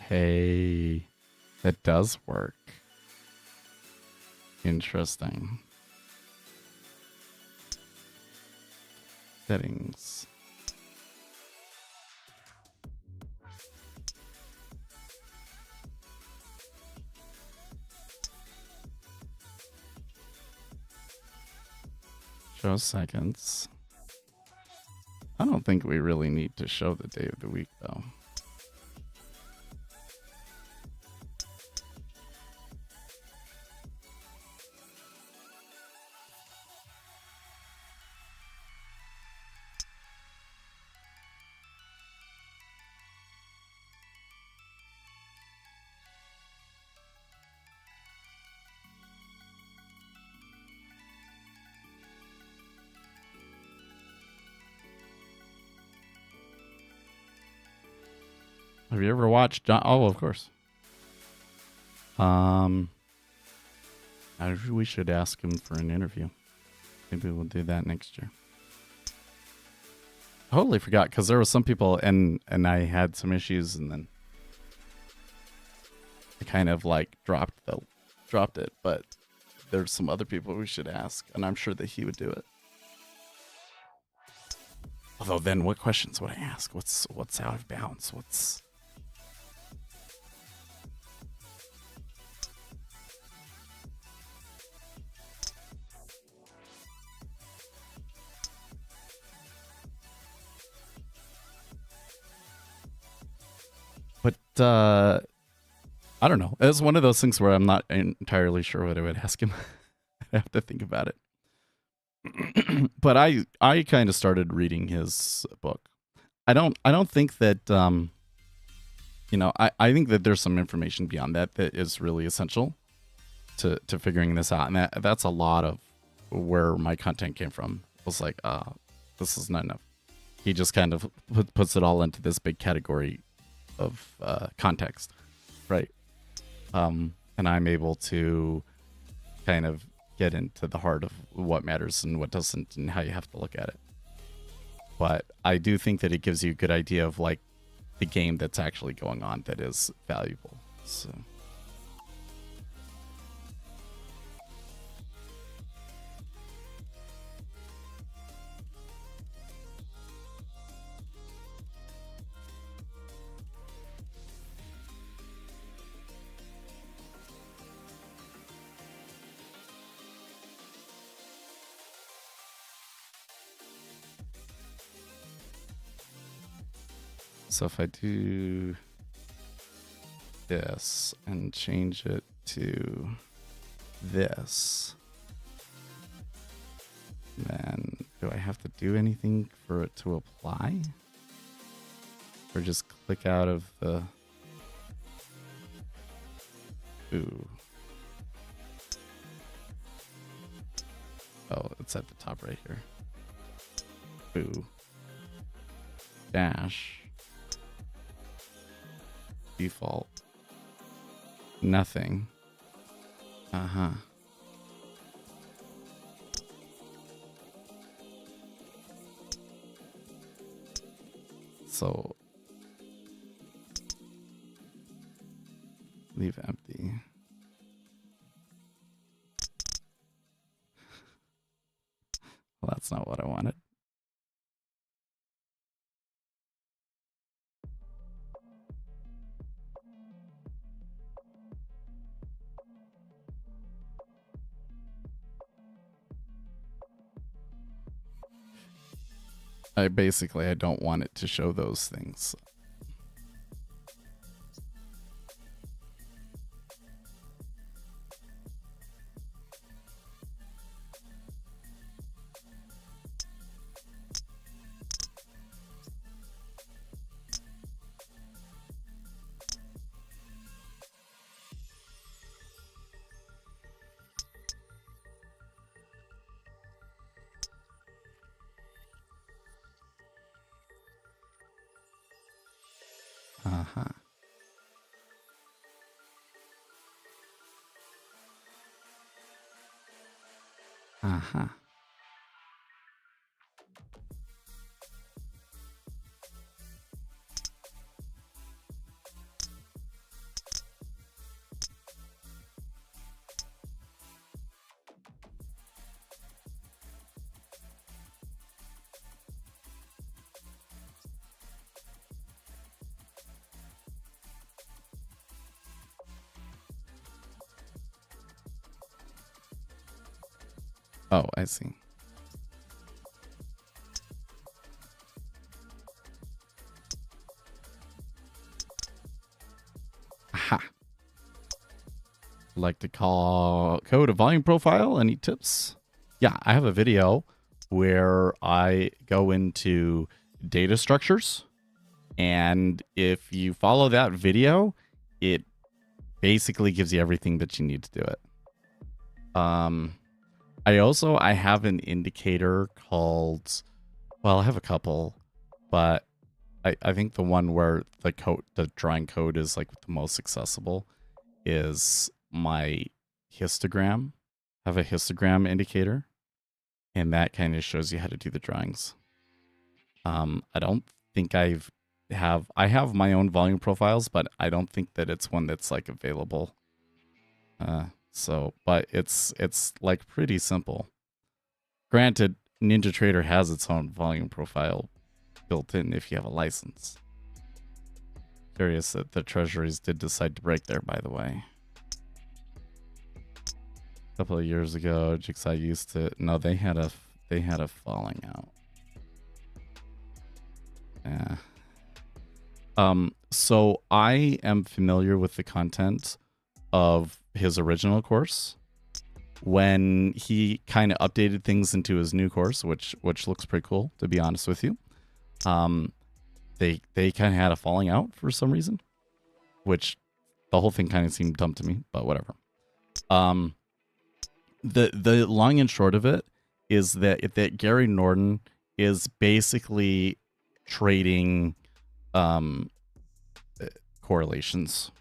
Hey, that does work. Interesting. Settings. Show seconds. I don't think we really need to show the day of the week, though. Have you ever watched John? Oh, of course. We should ask him for an interview. Maybe we'll do that next year. Totally forgot because there were some people and I had some issues and then I kind of like dropped it. But there's some other people we should ask, and I'm sure that he would do it. Although then, what questions would I ask? What's out of bounds? But I don't know. It's one of those things where I'm not entirely sure what I would ask him. I have to think about it. But I kind of started reading his book. I don't think that I think that there's some information beyond that is really essential to figuring this out, and that's a lot of where my content came from. It was like, this is not enough. He just kind of puts it all into this big category of context, right? And I'm able to kind of get into the heart of what matters and what doesn't and how you have to look at it. But I do think that it gives you a good idea of like the game that's actually going on that is valuable. So if I do this and change it to this, then do I have to do anything for it to apply? Or just click out of the... Ooh. Oh, it's at the top right here. Ooh. Dash. Default. Nothing. Uh-huh. So leave empty. Well, that's not what I wanted. I don't want it to show those things. Uh-huh. Uh-huh. Oh, I see. Aha. Like to call code a volume profile? Any tips? Yeah, I have a video where I go into data structures, and if you follow that video, it basically gives you everything that you need to do it. I have an indicator called, well, I have a couple, but I think the one where the drawing code is like the most accessible is my histogram. I have a histogram indicator, and that kind of shows you how to do the drawings. I don't think I have my own volume profiles, but I don't think that it's one that's like available. But it's like pretty simple. Granted, NinjaTrader has its own volume profile built in if you have a license. Curious that the Treasuries did decide to break there, by the way. A couple of years ago, Jigsaw used to, no, they had a falling out. Yeah. So I am familiar with the content of his original course. When he kind of updated things into his new course, which looks pretty cool, to be honest with you. They kind of had a falling out for some reason, which the whole thing kind of seemed dumb to me, but whatever. The long and short of it is that Gary Norton is basically trading correlations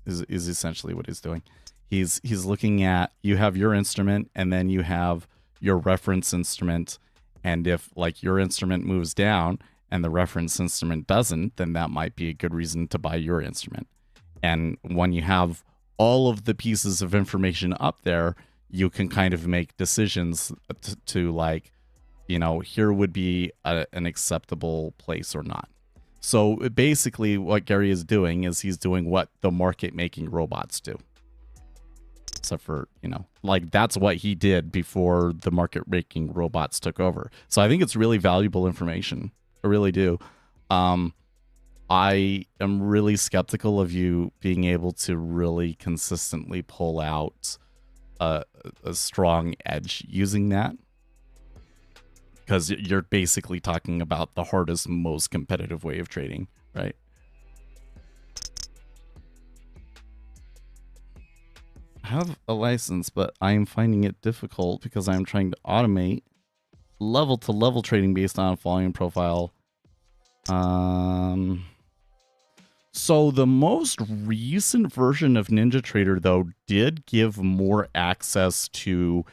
is essentially what he's doing. He's looking at, you have your instrument and then you have your reference instrument, and if like your instrument moves down and the reference instrument doesn't, then that might be a good reason to buy your instrument. And when you have all of the pieces of information up there, you can kind of make decisions to like, you know, here would be an acceptable place or not. So basically what Gary is doing is he's doing what the market making robots do. Except for, you know, like that's what he did before the market making robots took over. So I think it's really valuable information. I really do. I am really skeptical of you being able to really consistently pull out a strong edge using that. Because you're basically talking about the hardest, most competitive way of trading, right? I have a license, but I am finding it difficult because I'm trying to automate level-to-level trading based on a volume profile. So the most recent version of NinjaTrader, though, did give more access to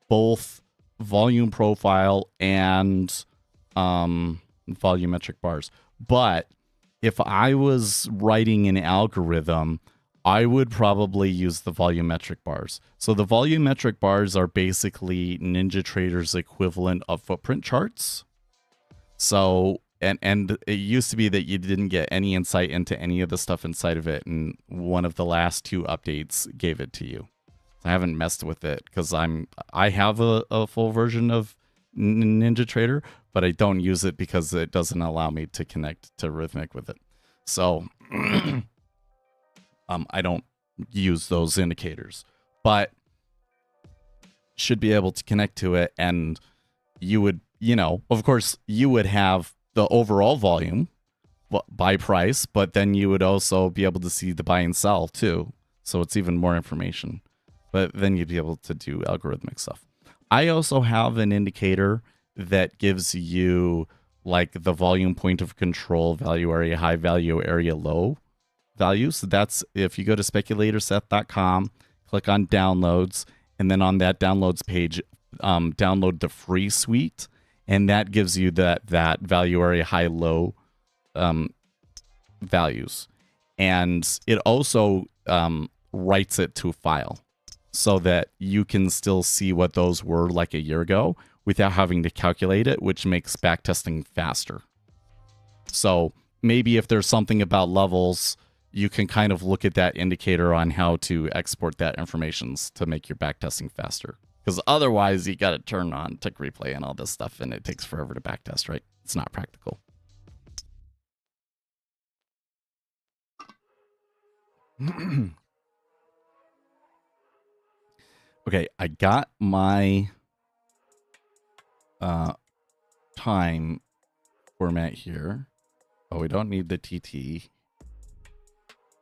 both volume profile and volumetric bars. But if I was writing an algorithm, I would probably use the volumetric bars. So the volumetric bars are basically NinjaTrader's equivalent of footprint charts. So, and it used to be that you didn't get any insight into any of the stuff inside of it, and one of the last two updates gave it to you. I haven't messed with it because I have a full version of NinjaTrader, but I don't use it because it doesn't allow me to connect to Rhythmic with it. So I don't use those indicators, but should be able to connect to it. And you would, you know, of course, you would have the overall volume by price, but then you would also be able to see the buy and sell too. So it's even more information, but then you'd be able to do algorithmic stuff. I also have an indicator that gives you like the volume point of control, value area high, value area low values. So that's if you go to speculatorset.com, click on downloads, and then on that downloads page, download the free suite, and that gives you that value area high low values. And it also writes it to a file so that you can still see what those were like a year ago without having to calculate it, which makes backtesting faster. So maybe if there's something about levels, you can kind of look at that indicator on how to export that information to make your backtesting faster. Because otherwise, you got to turn on tick replay and all this stuff, and it takes forever to backtest, right? It's not practical. Okay, I got my time format here. Oh, we don't need the TT.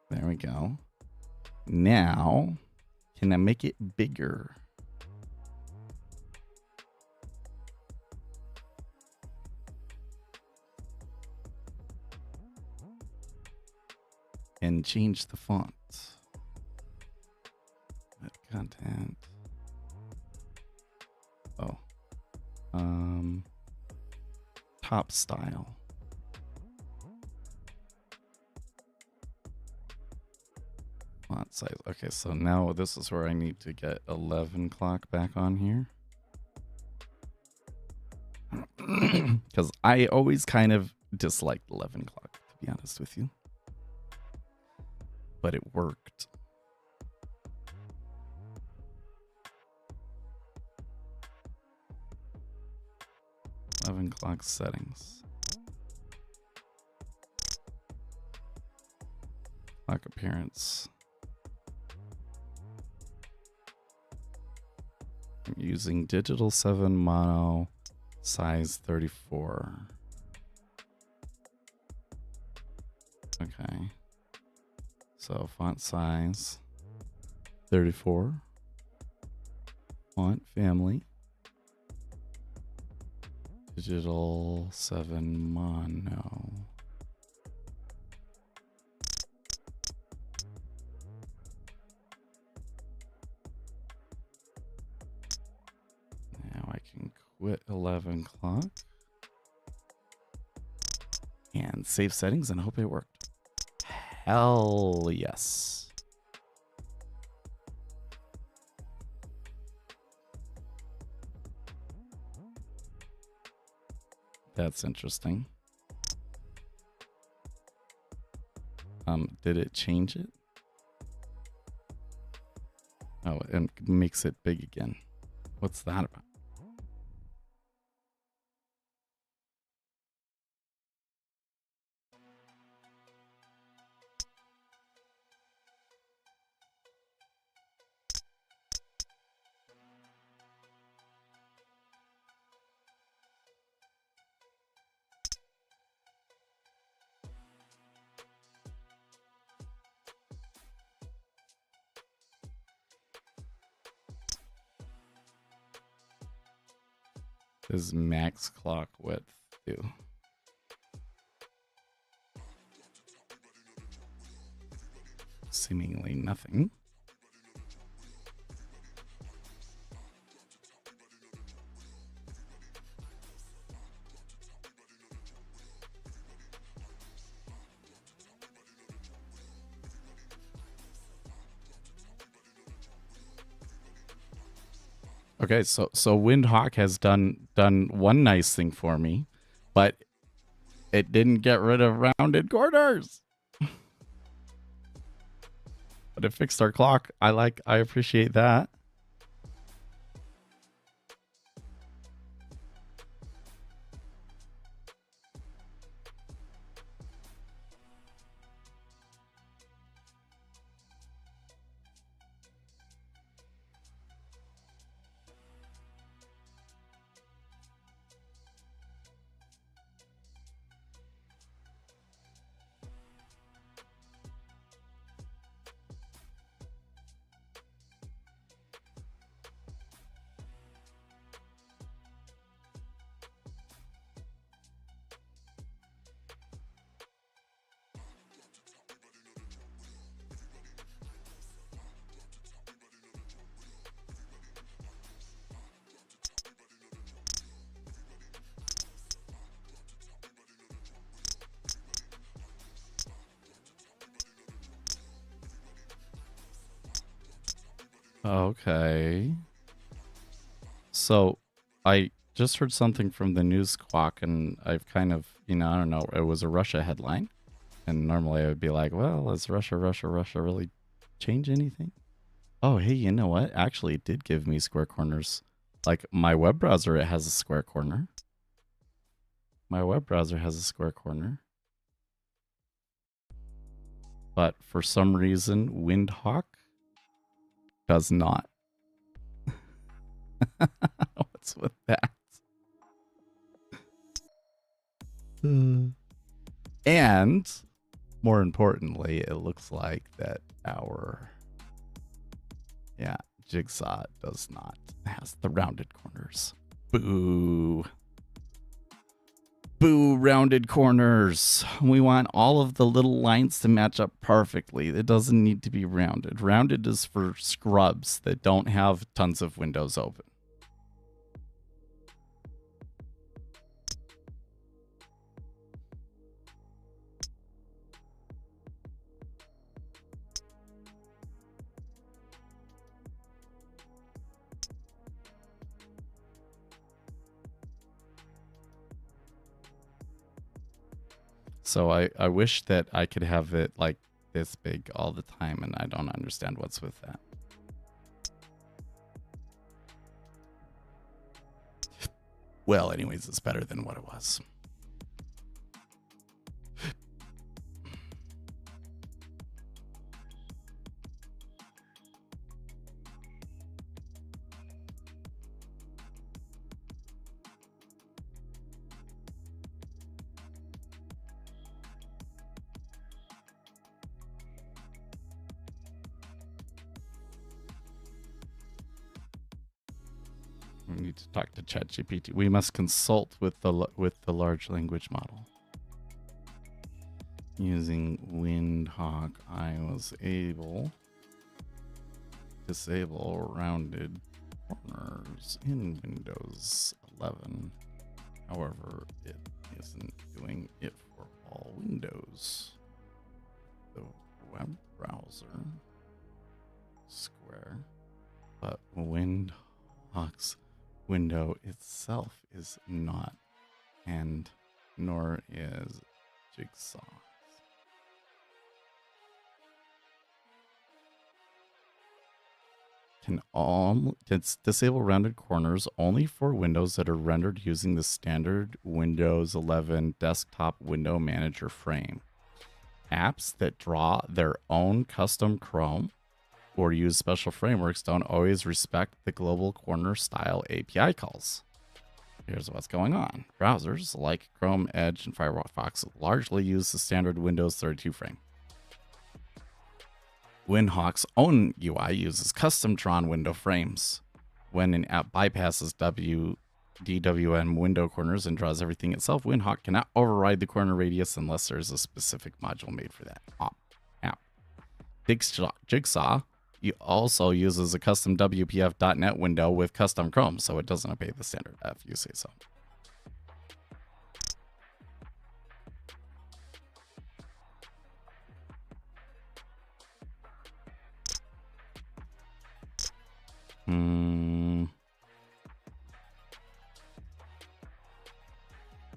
There we go. Now, can I make it bigger? And change the font. Add content. Oh. Top style. Font size. Okay, so now this is where I need to get 11 clock back on here. Because I always kind of disliked 11 clock, to be honest with you. But it worked. Clock settings. Clock appearance. I'm using digital 7 mono size 34. Okay. So font size 34. Font family. Digital 7 mono. Now I can quit 11 clock and save settings and hope it worked. Hell yes. That's interesting. Did it change it? Oh, it makes it big again. What's that about? Is max clock width do? Seemingly nothing. Okay, so Windhawk has done one nice thing for me, but it didn't get rid of rounded corners. But it fixed our clock. I appreciate that. Okay. So I just heard something from the news squawk, and I've kind of, I don't know, it was a Russia headline. And normally I would be like, well, is Russia really change anything? Oh, hey, you know what? Actually, it did give me square corners. Like my web browser, it has a square corner. My web browser has a square corner. But for some reason, Windhawk does not. What's with that? And more importantly, it looks like that our Jigsaw does not has the rounded corners. Boo. Boo, rounded corners. We want all of the little lines to match up perfectly. It doesn't need to be rounded. Rounded is for scrubs that don't have tons of windows open. So I wish that I could have it like this big all the time, and I don't understand what's with that. Well, anyways, it's better than what it was. We need to talk to ChatGPT. We must consult with the large language model. Using Windhawk, I was able to disable rounded corners in Windows 11. However, it isn't doing it for all windows. The web browser square, but Windhawk's window itself is not, and nor is Jigsaw. Can disable rounded corners only for windows that are rendered using the standard Windows 11 desktop window manager frame. Apps that draw their own custom Chrome or use special frameworks don't always respect the global corner style API calls. Here's what's going on. Browsers like Chrome, Edge, and Firefox largely use the standard Windows 32 frame. Windhawk's own UI uses custom drawn window frames. When an app bypasses DWM window corners and draws everything itself, Windhawk cannot override the corner radius unless there is a specific module made for that app. Jigsaw also uses a custom WPF.NET window with custom Chrome, so it doesn't obey the standard if you say so.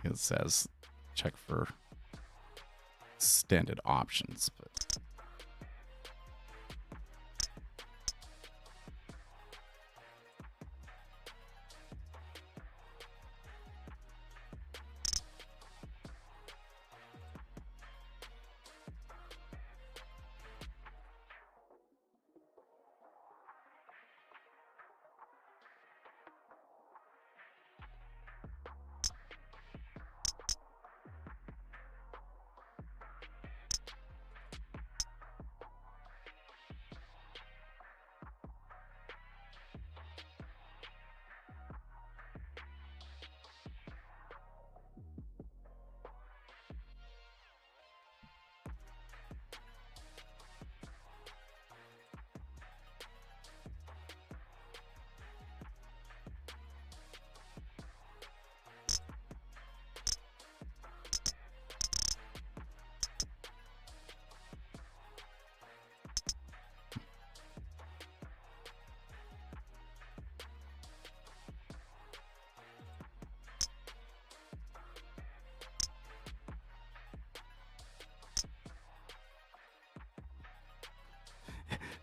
It says check for standard options, but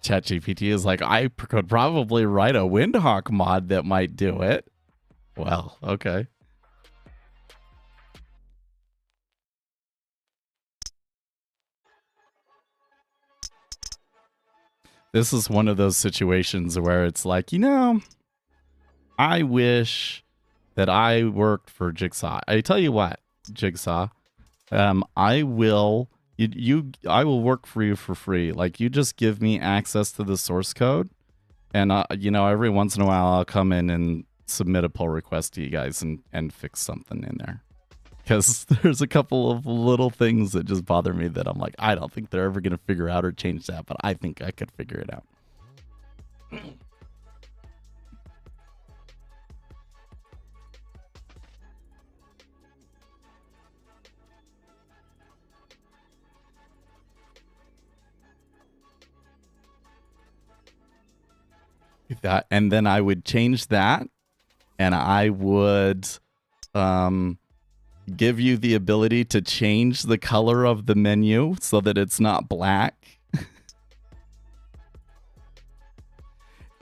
ChatGPT is like, I could probably write a Windhawk mod that might do it. Well, okay. This is one of those situations where it's like, you know, I wish that I worked for Jigsaw. I tell you what, Jigsaw, I will I will work for you for free. Like, you just give me access to the source code, and you know, every once in a while I'll come in and submit a pull request to you guys and fix something in there. Because there's a couple of little things that just bother me that I'm like, I don't think they're ever going to figure out or change that, but I think I could figure it out. That, and then I would change that, and I would give you the ability to change the color of the menu so that it's not black.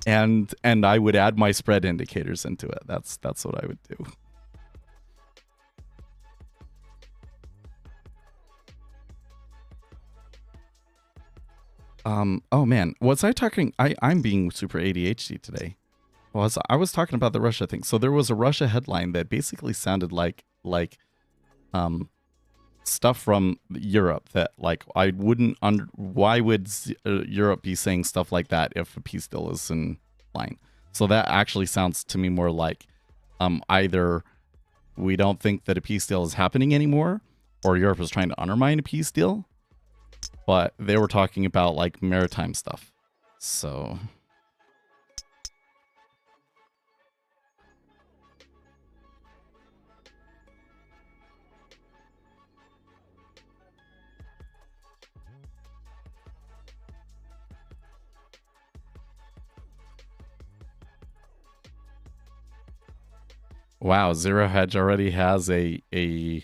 and I would add my spread indicators into it. That's what I would do. Oh man, was I talking? I'm being super ADHD today. I was talking about the Russia thing. So there was a Russia headline that basically sounded like stuff from Europe that, like, I wouldn't why would Europe be saying stuff like that if a peace deal is in line? So that actually sounds to me more like either we don't think that a peace deal is happening anymore, or Europe is trying to undermine a peace deal. But they were talking about like maritime stuff. So wow, Zero Hedge already has a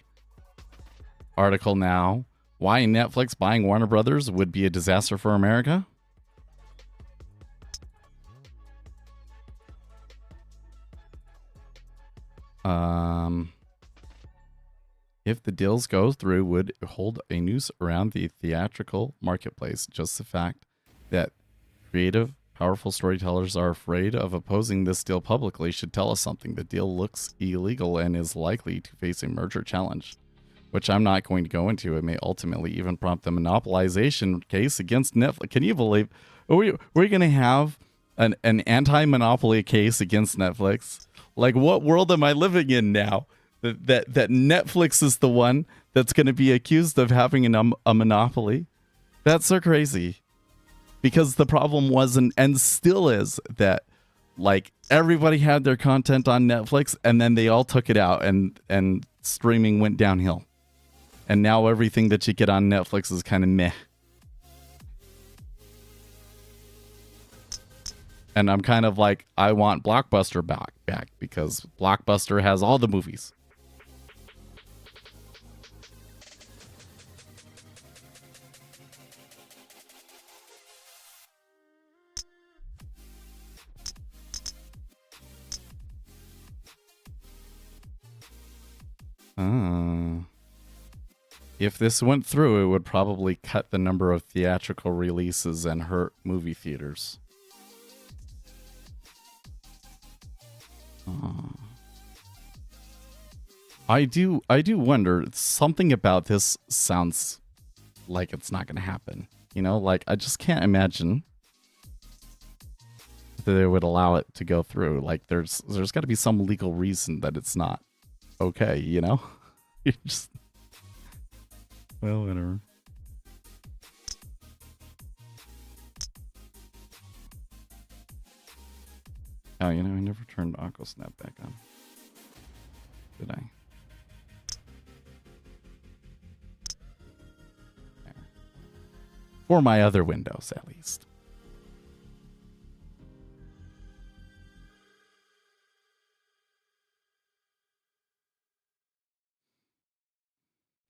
article now. Why Netflix buying Warner Brothers would be a disaster for America? If the deals go through, would hold a noose around the theatrical marketplace. Just the fact that creative, powerful storytellers are afraid of opposing this deal publicly should tell us something. The deal looks illegal and is likely to face a merger challenge, which I'm not going to go into. It may ultimately even prompt the monopolization case against Netflix. Can you believe we're going to have an anti-monopoly case against Netflix? Like, what world am I living in now? That Netflix is the one that's going to be accused of having a monopoly? That's so crazy. Because the problem wasn't, and still is, that like everybody had their content on Netflix and then they all took it out and streaming went downhill. And now everything that you get on Netflix is kind of meh. And I'm kind of like, I want Blockbuster back because Blockbuster has all the movies. If this went through, it would probably cut the number of theatrical releases and hurt movie theaters. I do wonder, something about this sounds like it's not going to happen. You know, like, I just can't imagine that they would allow it to go through. Like, there's got to be some legal reason that it's not okay, you know? You just, well, whatever. Oh, you know, I never turned AquaSnap back on. Did I? There. For my other windows, at least.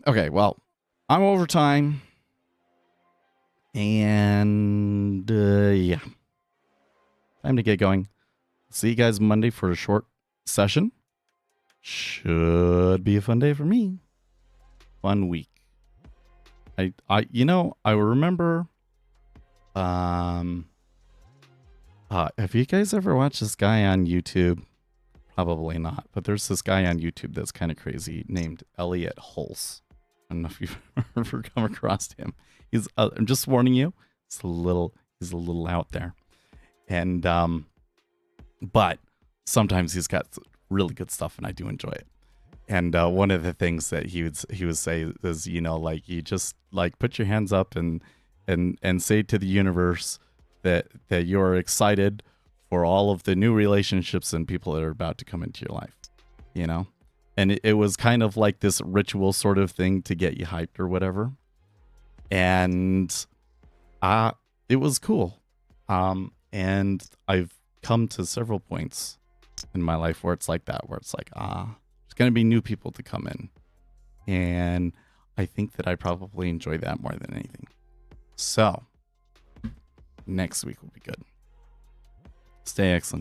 Okay, well, I'm over time. And yeah, time to get going. See you guys Monday for a short session. Should be a fun day for me. Fun week. I remember. Have you guys ever watched this guy on YouTube? Probably not, but there's this guy on YouTube that's kind of crazy named Elliot Hulse. I don't know if you've ever come across him. He's I'm just warning you, he's a little out there. And but sometimes he's got really good stuff and I do enjoy it. And one of the things that he would say is, like, you just like put your hands up and say to the universe that you're excited for all of the new relationships and people that are about to come into your life, and it was kind of like this ritual sort of thing to get you hyped or whatever. And it was cool. And I've come to several points in my life where it's like that, where it's like, there's going to be new people to come in. And I think that I probably enjoy that more than anything. So next week will be good. Stay excellent.